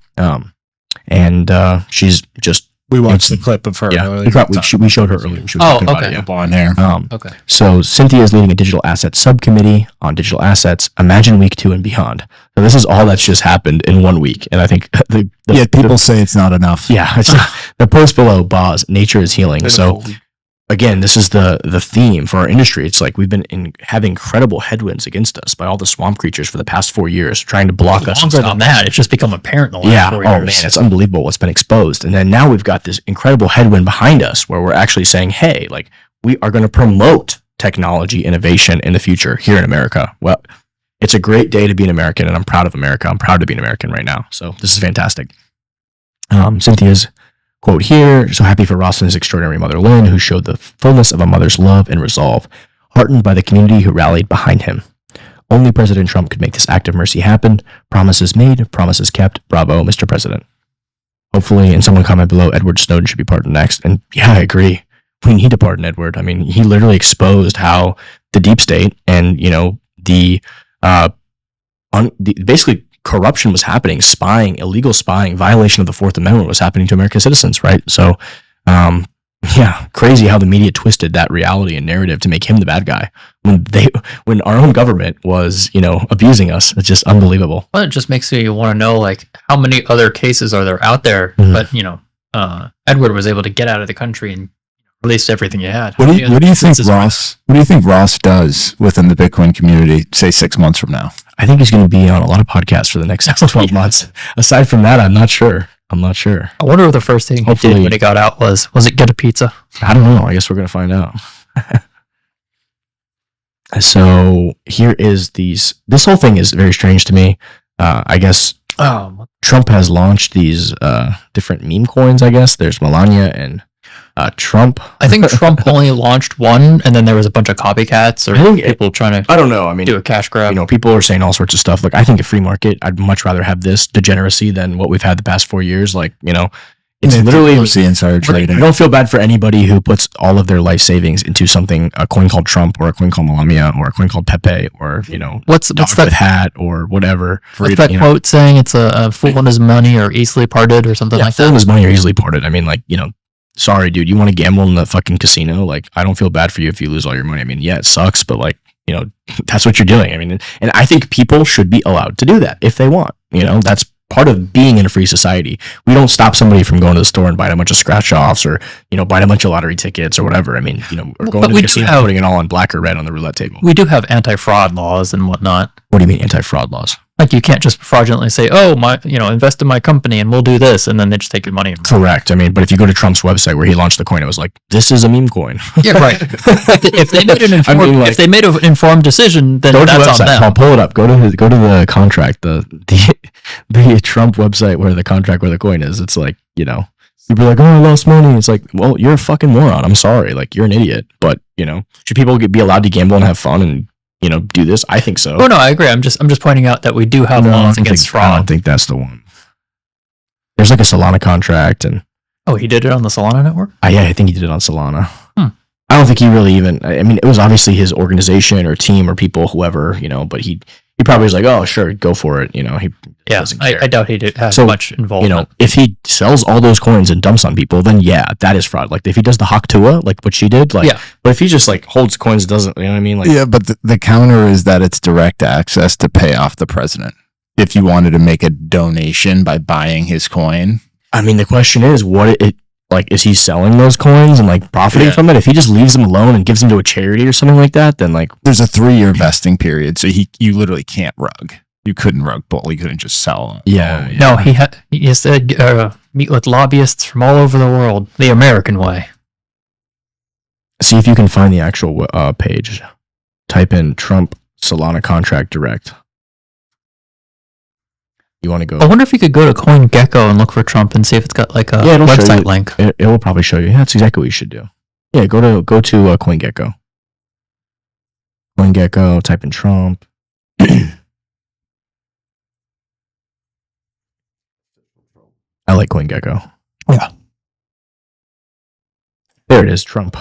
and she's just We watched the clip of her. yeah. earlier. We showed her earlier. She was talking about it, yeah. Blonde hair. Okay. So Cynthia is leading a digital asset subcommittee on digital assets. Imagine week 2 and beyond. So this is all that's just happened in 1 week, and I think People say it's not enough. it's the post below Boz. Nature is healing. So again, this is the theme for our industry. It's like we've been having incredible headwinds against us by all the swamp creatures for the past 4 years, trying to block us. Longer than that, it's just become apparent in the last 4 years. Oh man, it's unbelievable what's been exposed. And then now we've got this incredible headwind behind us where we're actually saying, hey, we are going to promote technology innovation in the future here in America. Well, it's a great day to be an American, and I'm proud of America. I'm proud to be an American right now. So this is fantastic. Cynthia's quote here: so happy for Ross and his extraordinary mother Lynn, who showed the fullness of a mother's love and resolve, heartened by the community who rallied behind him. Only President Trump could make this act of mercy happen. Promises made, promises kept. Bravo, Mr. President. Hopefully, and someone comment below, Edward Snowden should be pardoned next. And yeah, I agree. We need to pardon Edward. I mean, he literally exposed how the deep state and, basically corruption was happening, spying, illegal spying, violation of the Fourth Amendment was happening to American citizens, right? So, crazy how the media twisted that reality and narrative to make him the bad guy when our own government was, abusing us. It's just unbelievable. Well, it just makes you want to know, how many other cases are there out there? Mhm. But, Edward was able to get out of the country and released everything he had. What do you think Ross? What do you think Ross does within the Bitcoin community, say 6 months from now? I think he's going to be on a lot of podcasts for the next 12 months. Aside from that, I'm not sure. I wonder if the first thing he did when he got out was it get a pizza? I don't know. I guess we're going to find out. So here is this whole thing is very strange to me. I guess Trump has launched these different meme coins, I guess. There's Melania and Trump. I think Trump only launched one, and then there was a bunch of copycats or people trying to I don't know. I mean, do a cash grab. People are saying all sorts of stuff. I think a free market, I'd much rather have this degeneracy than what we've had the past 4 years. It's literally the insider trading. I don't feel bad for anybody who puts all of their life savings into something, a coin called Trump or a coin called Melania or a coin called Pepe or, what's that hat or whatever. What's that quote saying? It's a fool on his money or easily parted or something like that. Fool on his money or easily parted. I mean, sorry, dude, you want to gamble in the fucking casino? I don't feel bad for you if you lose all your money. I mean, yeah, it sucks, but that's what you're doing. I mean, and I think people should be allowed to do that if they want. That's part of being in a free society. We don't stop somebody from going to the store and buying a bunch of scratch offs or, buying a bunch of lottery tickets or whatever. I mean, or going to the casino and putting it all on black or red on the roulette table. We do have anti-fraud laws and whatnot. What do you mean anti-fraud laws? You can't just fraudulently say, oh, invest in my company and we'll do this. And then they just take your money. Correct. I mean, but if you go to Trump's website where he launched the coin, it was like, this is a meme coin. Yeah, right. If they made an informed decision, then go to that's the website. on them. I'll pull it up. Go to the contract, the Trump website where the contract where the coin is. It's like, people are like, oh, I lost money. It's like, well, you're a fucking moron. I'm sorry. You're an idiot. But, should people be allowed to gamble and have fun and, do this? I think so. Oh no, I agree. I'm just pointing out that we do have laws against fraud. I don't think that's the one. There's a Solana contract and he did it on the Solana network? Yeah, I think he did it on Solana. I don't think he really even, I mean, it was obviously his organization or team or people, whoever, but he he probably was like, oh, sure, go for it. He doesn't care. I doubt he has So, much involvement. if he sells all those coins and dumps on people, then yeah, that is fraud. Like if he does the Haktua, like what she did, like, Yeah. but if he just like holds coins, doesn't, you know what I mean? Like, Yeah, but the counter is that it's direct access to pay off the president. If you wanted to make a donation by buying his coin, I mean, the question is, is he selling those coins and like profiting from it? If he just leaves them alone and gives them to a charity or something like that, then like there's a 3-year vesting period, so you literally can't rug. You couldn't rug bull. You couldn't just sell. Yeah. No, he said meet with lobbyists from all over the world, the American way. See if you can find the actual page. Type in Trump Solana contract direct. You want to go? I wonder if you could go to CoinGecko and look for Trump and see if it's got like a it'll show website you. link. It will probably show you. Yeah, that's exactly what you should do. Yeah, go to CoinGecko. CoinGecko. Type in Trump. I like CoinGecko. Yeah. There it is, Trump.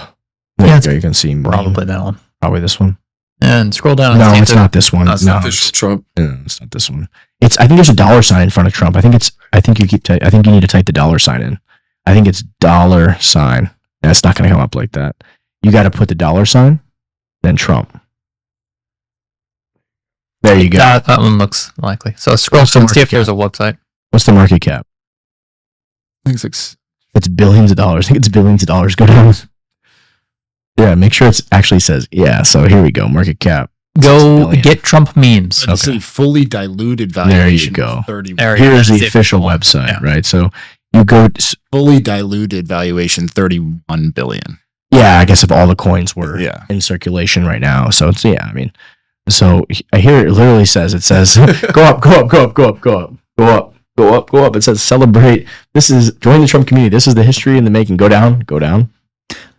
There Yeah, you go. You can see Probably that one. Probably this one. And scroll down. No, and see it's if not this one. That's No, the official Trump. it's not this one. I think there's a $ in front of Trump. I think you need to type the $ in. I think it's $. Yeah, it's not going to come up like that. You got to put the $, then Trump. There you go. That one looks likely. So scroll What's the and see if market there's a website. What's the market cap? I think it's It's billions of dollars. I think it's billions of dollars. Go down. Yeah, make sure it actually says, yeah. So here we go. Market cap. Go billion. get Trump memes. it's a fully diluted There you valuation. go. 30 There you go. Here's That's the official website, Yeah. right? So you go. fully diluted valuation 31 billion. Yeah, I guess if all the coins were Yeah. in circulation right now. So it's, yeah, I mean, so I hear it literally says, go up, go up, go up, go up, go up, go up, go up, go up. It says celebrate. Join the Trump community. This is the history in the making. Go down, go down.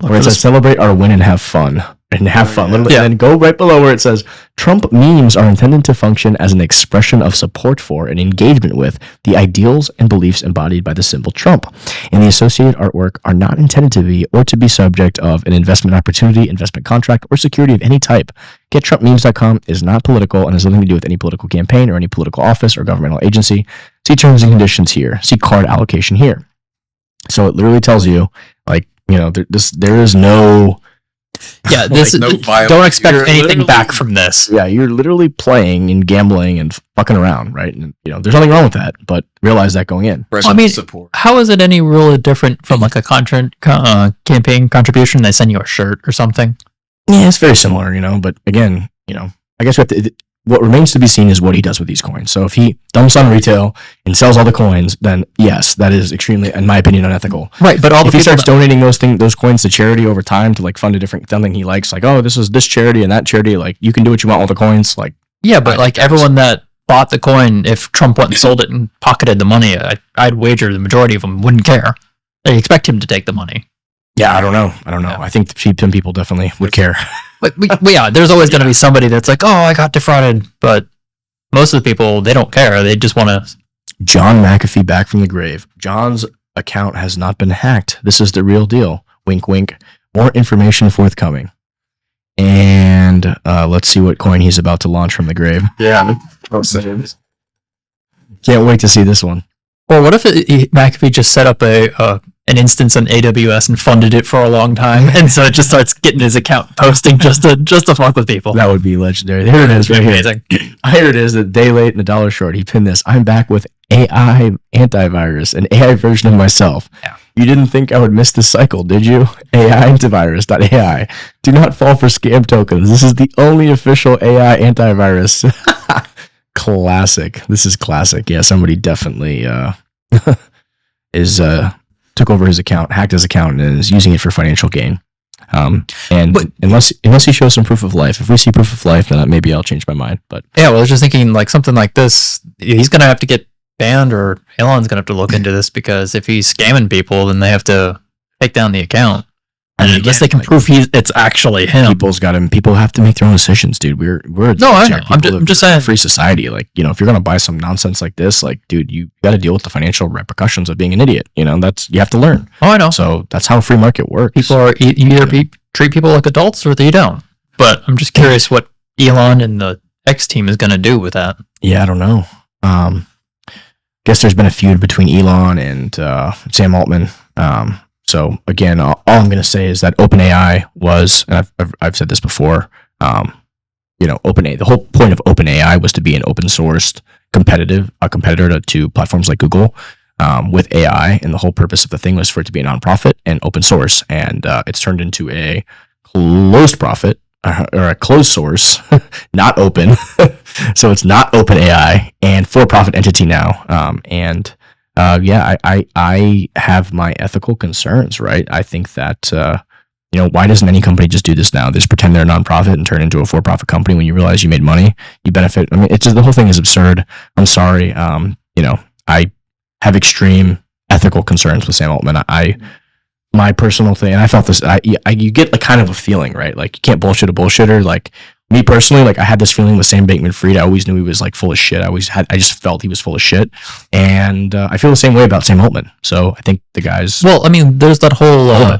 Where it says celebrate our win and have fun. And have fun. Literally. Yeah. And then go right below where it says Trump memes are intended to function as an expression of support for and engagement with the ideals and beliefs embodied by the symbol Trump. And the associated artwork are not intended to be or to be subject of an investment opportunity, investment contract, or security of any type. GetTrumpMemes.com is not political and has nothing to do with any political campaign or any political office or governmental agency. See terms and conditions here. See card allocation here. So it literally tells you, like, there is no. Yeah, this Like, no is, violence. don't expect You're anything literally- back from this. Yeah, you're literally playing and gambling and fucking around, right? And there's nothing wrong with that, but realize that going in. I mean, support. how is it any really different from like a campaign contribution? They send you a shirt or something. Yeah, it's very similar, but again, I guess what remains to be seen is what he does with these coins. So if he dumps on retail and sells all the coins, then yes, that is extremely, in my opinion, unethical. Right, but all the If he people starts donating those coins to charity over time to like fund a different something he likes, like, oh, this is this charity and that charity, like you can do what you want with the coins, like. yeah, but like everyone that bought the coin, if Trump went and sold it and pocketed the money, I'd wager the majority of them wouldn't care. They expect him to take the money. Yeah, I don't know. Yeah. I think some people definitely would care. But yeah, there's always going to be somebody that's like, oh, I got defrauded. But most of the people, they don't care. They just want to. John McAfee back from the grave. John's account has not been hacked. This is the real deal. Wink, wink. More information forthcoming. And let's see what coin he's about to launch from the grave. Yeah. Can't wait to see this one. Or what if McAfee just set up an instance on AWS and funded it for a long time, and so it just starts getting his account posting just to fuck with people. That would be legendary. There it is, right here. Amazing. Here it is. A day late and $1 short. He pinned this. I'm back with AI antivirus, an AI version of myself. Yeah. You didn't think I would miss this cycle, did you? AI antivirus.ai. Do not fall for scam tokens. This is the only official AI antivirus. Classic. This is classic. Yeah, somebody definitely took over his account, hacked his account, and is using it for financial gain. But unless he shows some proof of life, if we see proof of life, then maybe I'll change my mind. But Yeah, well, I was just thinking like something like this, he's going to have to get banned, or Elon's going to have to look into this, because if he's scamming people, then they have to take down the account. And I guess they can prove it's actually him. people have to make their own decisions, dude. We're No, I know. I'm just saying. Free society. Like, if you're gonna buy some nonsense like this, like, dude, you got to deal with the financial repercussions of being an idiot. You have to learn. Oh, I know. So that's how free market works. People are you either treat people like adults or you don't. But I'm just curious what Elon and the X team is going to do with that. Yeah, I don't know. Guess there's been a feud between Elon and Sam Altman. So again, all I'm going to say is that OpenAI was, and I've said this before, OpenAI. The whole point of OpenAI was to be an open sourced competitor to platforms like Google with AI, and the whole purpose of the thing was for it to be a nonprofit and open source, and it's turned into a closed profit or a closed source, not open. So it's not OpenAI and for-profit entity now. I have my ethical concerns, right? I think that, why doesn't any company just do this now? They just pretend they're a nonprofit and turn into a for-profit company when you realize you made money, you benefit. I mean, it's just, the whole thing is absurd. I'm sorry. I have extreme ethical concerns with Sam Altman. My personal thing, and I felt this, you get like kind of a feeling, right? Like you can't bullshit a bullshitter. Like me personally, like I had this feeling with Sam Bankman-Fried. I always knew he was like full of shit. I just felt he was full of shit. And I feel the same way about Sam Altman. So I think the guys. Well, I mean, there's that whole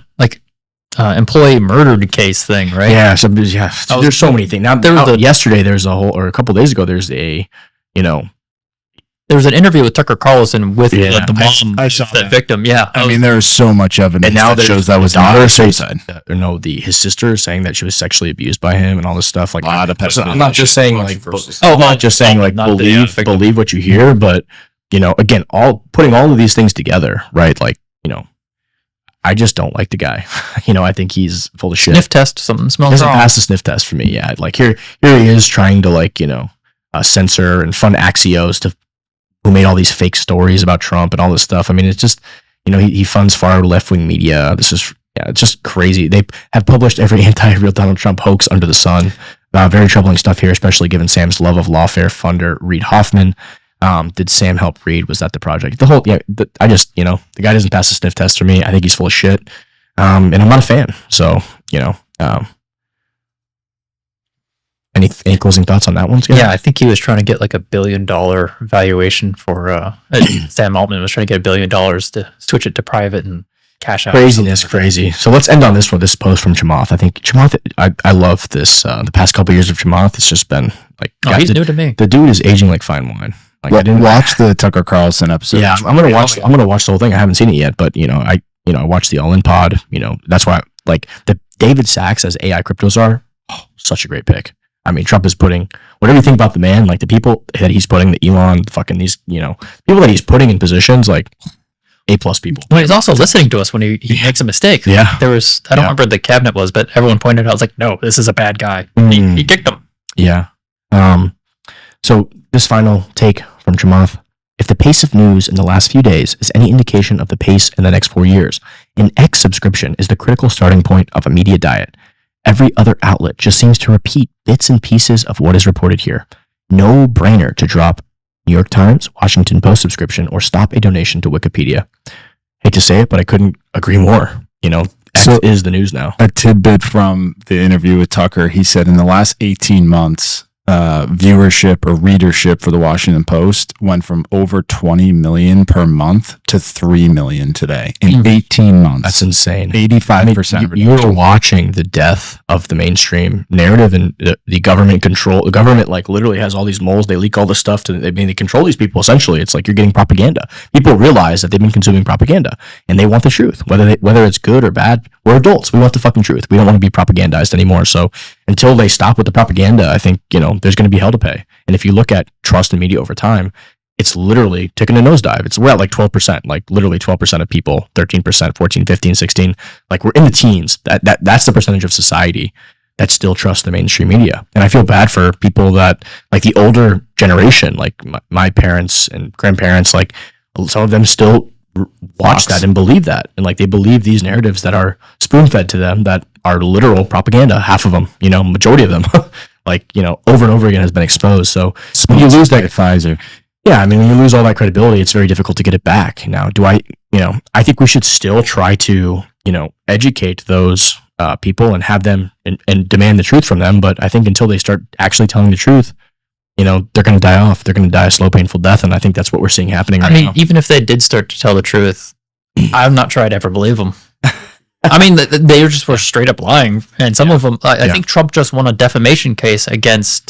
employee murdered case thing, right? Yeah. There's so many things. Now, yesterday, there's a whole, or a couple days ago, there's there was an interview with Tucker Carlson with the mom, I saw the victim. Yeah, I mean, there is so much evidence and now that shows that was daughter not suicide. His sister saying that she was sexually abused by him and all this stuff. Like, A lot of I'm not just saying like, not believe what you hear, but again, putting all of these things together, right? Like, I just don't like the guy. I think he's full of shit. Sniff test, something smells Doesn't wrong. pass the sniff test for me. Yeah, like here he is trying to censor and fund Axios who made all these fake stories about Trump and all this stuff. I mean, it's just, he funds far left-wing media. It's just crazy. They have published every anti-real Donald Trump hoax under the sun. Very troubling stuff here, especially given Sam's love of lawfare funder Reid Hoffman. Did Sam help Reid? Was that the project? The guy doesn't pass the sniff test for me. I think he's full of shit. And I'm not a fan. So, any closing thoughts on that one? Yeah, I think he was trying to get like $1 billion valuation for Sam Altman was trying to get $1 billion to switch it to private and cash out. Crazy. So let's end on this one. This post from Chamath. I think Chamath, I love this. The past couple of years of Chamath, it's just been like, he's new to me. The dude is aging like fine wine. Like, I didn't watch the Tucker Carlson episode. Yeah, I'm gonna watch the whole thing. I haven't seen it yet, but I watched the All In Pod. That's why the David Sachs as AI cryptos are such a great pick. I mean, Trump is putting whatever you think about the man, like the people that he's putting, the Elon, fucking these, people that he's putting in positions, like A+ people. Well, he's also listening to us when he makes a mistake. Yeah. There was, I don't remember what the cabinet was, but everyone pointed out, I was like, no, this is a bad guy. He kicked him. Yeah. So this final take from Chamath. If the pace of news in the last few days is any indication of the pace in the next 4 years, an X subscription is the critical starting point of a media diet. Every other outlet just seems to repeat bits and pieces of what is reported here. No brainer to drop New York Times, Washington Post subscription, or stop a donation to Wikipedia. Hate to say it, but I couldn't agree more. X is the news now. A tidbit from the interview with Tucker, he said in the last 18 months, viewership or readership for the Washington Post went from over 20 million per month to 3 million today in 18 months. That's insane. 85%. You're watching the death of the mainstream narrative and the government control. The government literally has all these moles. They leak all this stuff they control these people. Essentially, it's like you're getting propaganda. People realize that they've been consuming propaganda and they want the truth, whether it's good or bad. We're adults. We want the fucking truth. We don't want to be propagandized anymore. So until they stop with the propaganda, I think, there's going to be hell to pay. And if you look at trust in media over time, it's literally taking a nosedive. We're at 12%, literally 12% of people, 13%, 14, 15, 16. We're in the teens. That's the percentage of society that still trusts the mainstream media. And I feel bad for people that, the older generation, my parents and grandparents, some of them still watch that and believe that. And they believe these narratives that are spoon-fed to them that are literal propaganda. Half of them, majority of them, over and over again has been exposed. So when you lose that Pfizer. Yeah, I mean, when you lose all that credibility, it's very difficult to get it back. Now, I think we should still try to, educate those people and have them and demand the truth from them. But I think until they start actually telling the truth, they're going to die off. They're going to die a slow, painful death. And I think that's what we're seeing happening right now. Even if they did start to tell the truth, I'm not sure I'd ever believe them. I mean, they just were straight up lying. And some of them, I think Trump just won a defamation case against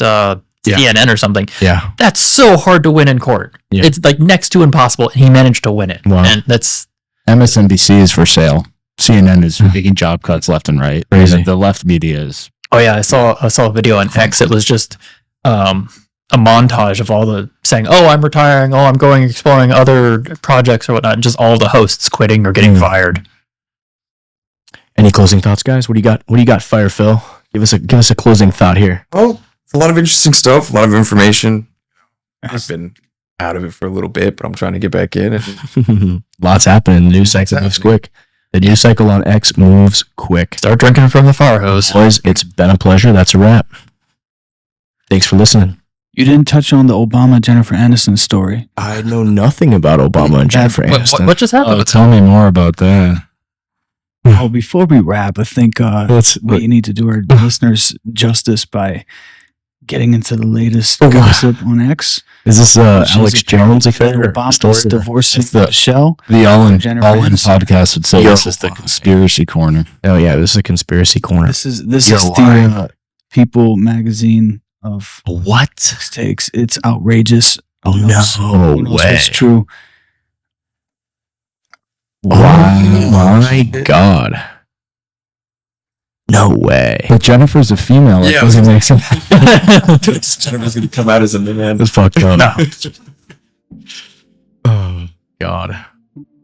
Yeah. CNN or something. Yeah. That's so hard to win in court. Yeah. It's like next to impossible, and he managed to win it. Wow. And that's MSNBC is for sale. CNN is making job cuts left and right. Crazy. The left media is. oh yeah, I saw a video on X. It was just a montage of all the saying, "Oh, I'm retiring. Oh, I'm going exploring other projects or whatnot." And just all the hosts quitting or getting fired. Any closing thoughts, guys? What do you got, Fire Phil? Give us a closing thought here. Oh, a lot of interesting stuff, a lot of information. I've been out of it for a little bit, but I'm trying to get back in. And Lots happening. The news cycle moves quick. The news cycle on X moves quick. Start drinking from the fire hose. Boys, it's been a pleasure. That's a wrap. Thanks for listening. You didn't touch on the Obama Jennifer Aniston story. I know nothing about Obama and Jennifer Aniston. What just happened? Oh, tell me more about that. Oh, before we wrap, I think Let's- we need to do our listeners justice by getting into the latest gossip on X. Is this Which is Alex Jones affair? Obama's divorcing It's the- Michelle. The All In Jennifer podcast Aniston. would say this is the conspiracy corner. Oh yeah, this is a conspiracy corner. This is You're the lying. People magazine of What? takes. It's outrageous. Oh Who knows- no who knows way! what's true? Oh my god! No way! But Jennifer's a female. It Yeah. doesn't make sense. Jennifer's going to come out as a man. That's fucked up. Oh god,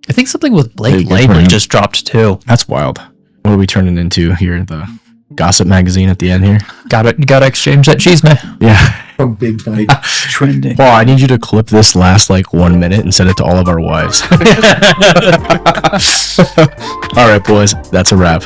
I think something with Blake Big Lively difference. just dropped too. that's wild. What are we turning into here? The gossip magazine at the end here? Gotta exchange that cheese, man. Yeah. Big night. Trending. Paul, I need you to clip this last like 1 minute and send it to all of our wives. All right, boys, that's a wrap.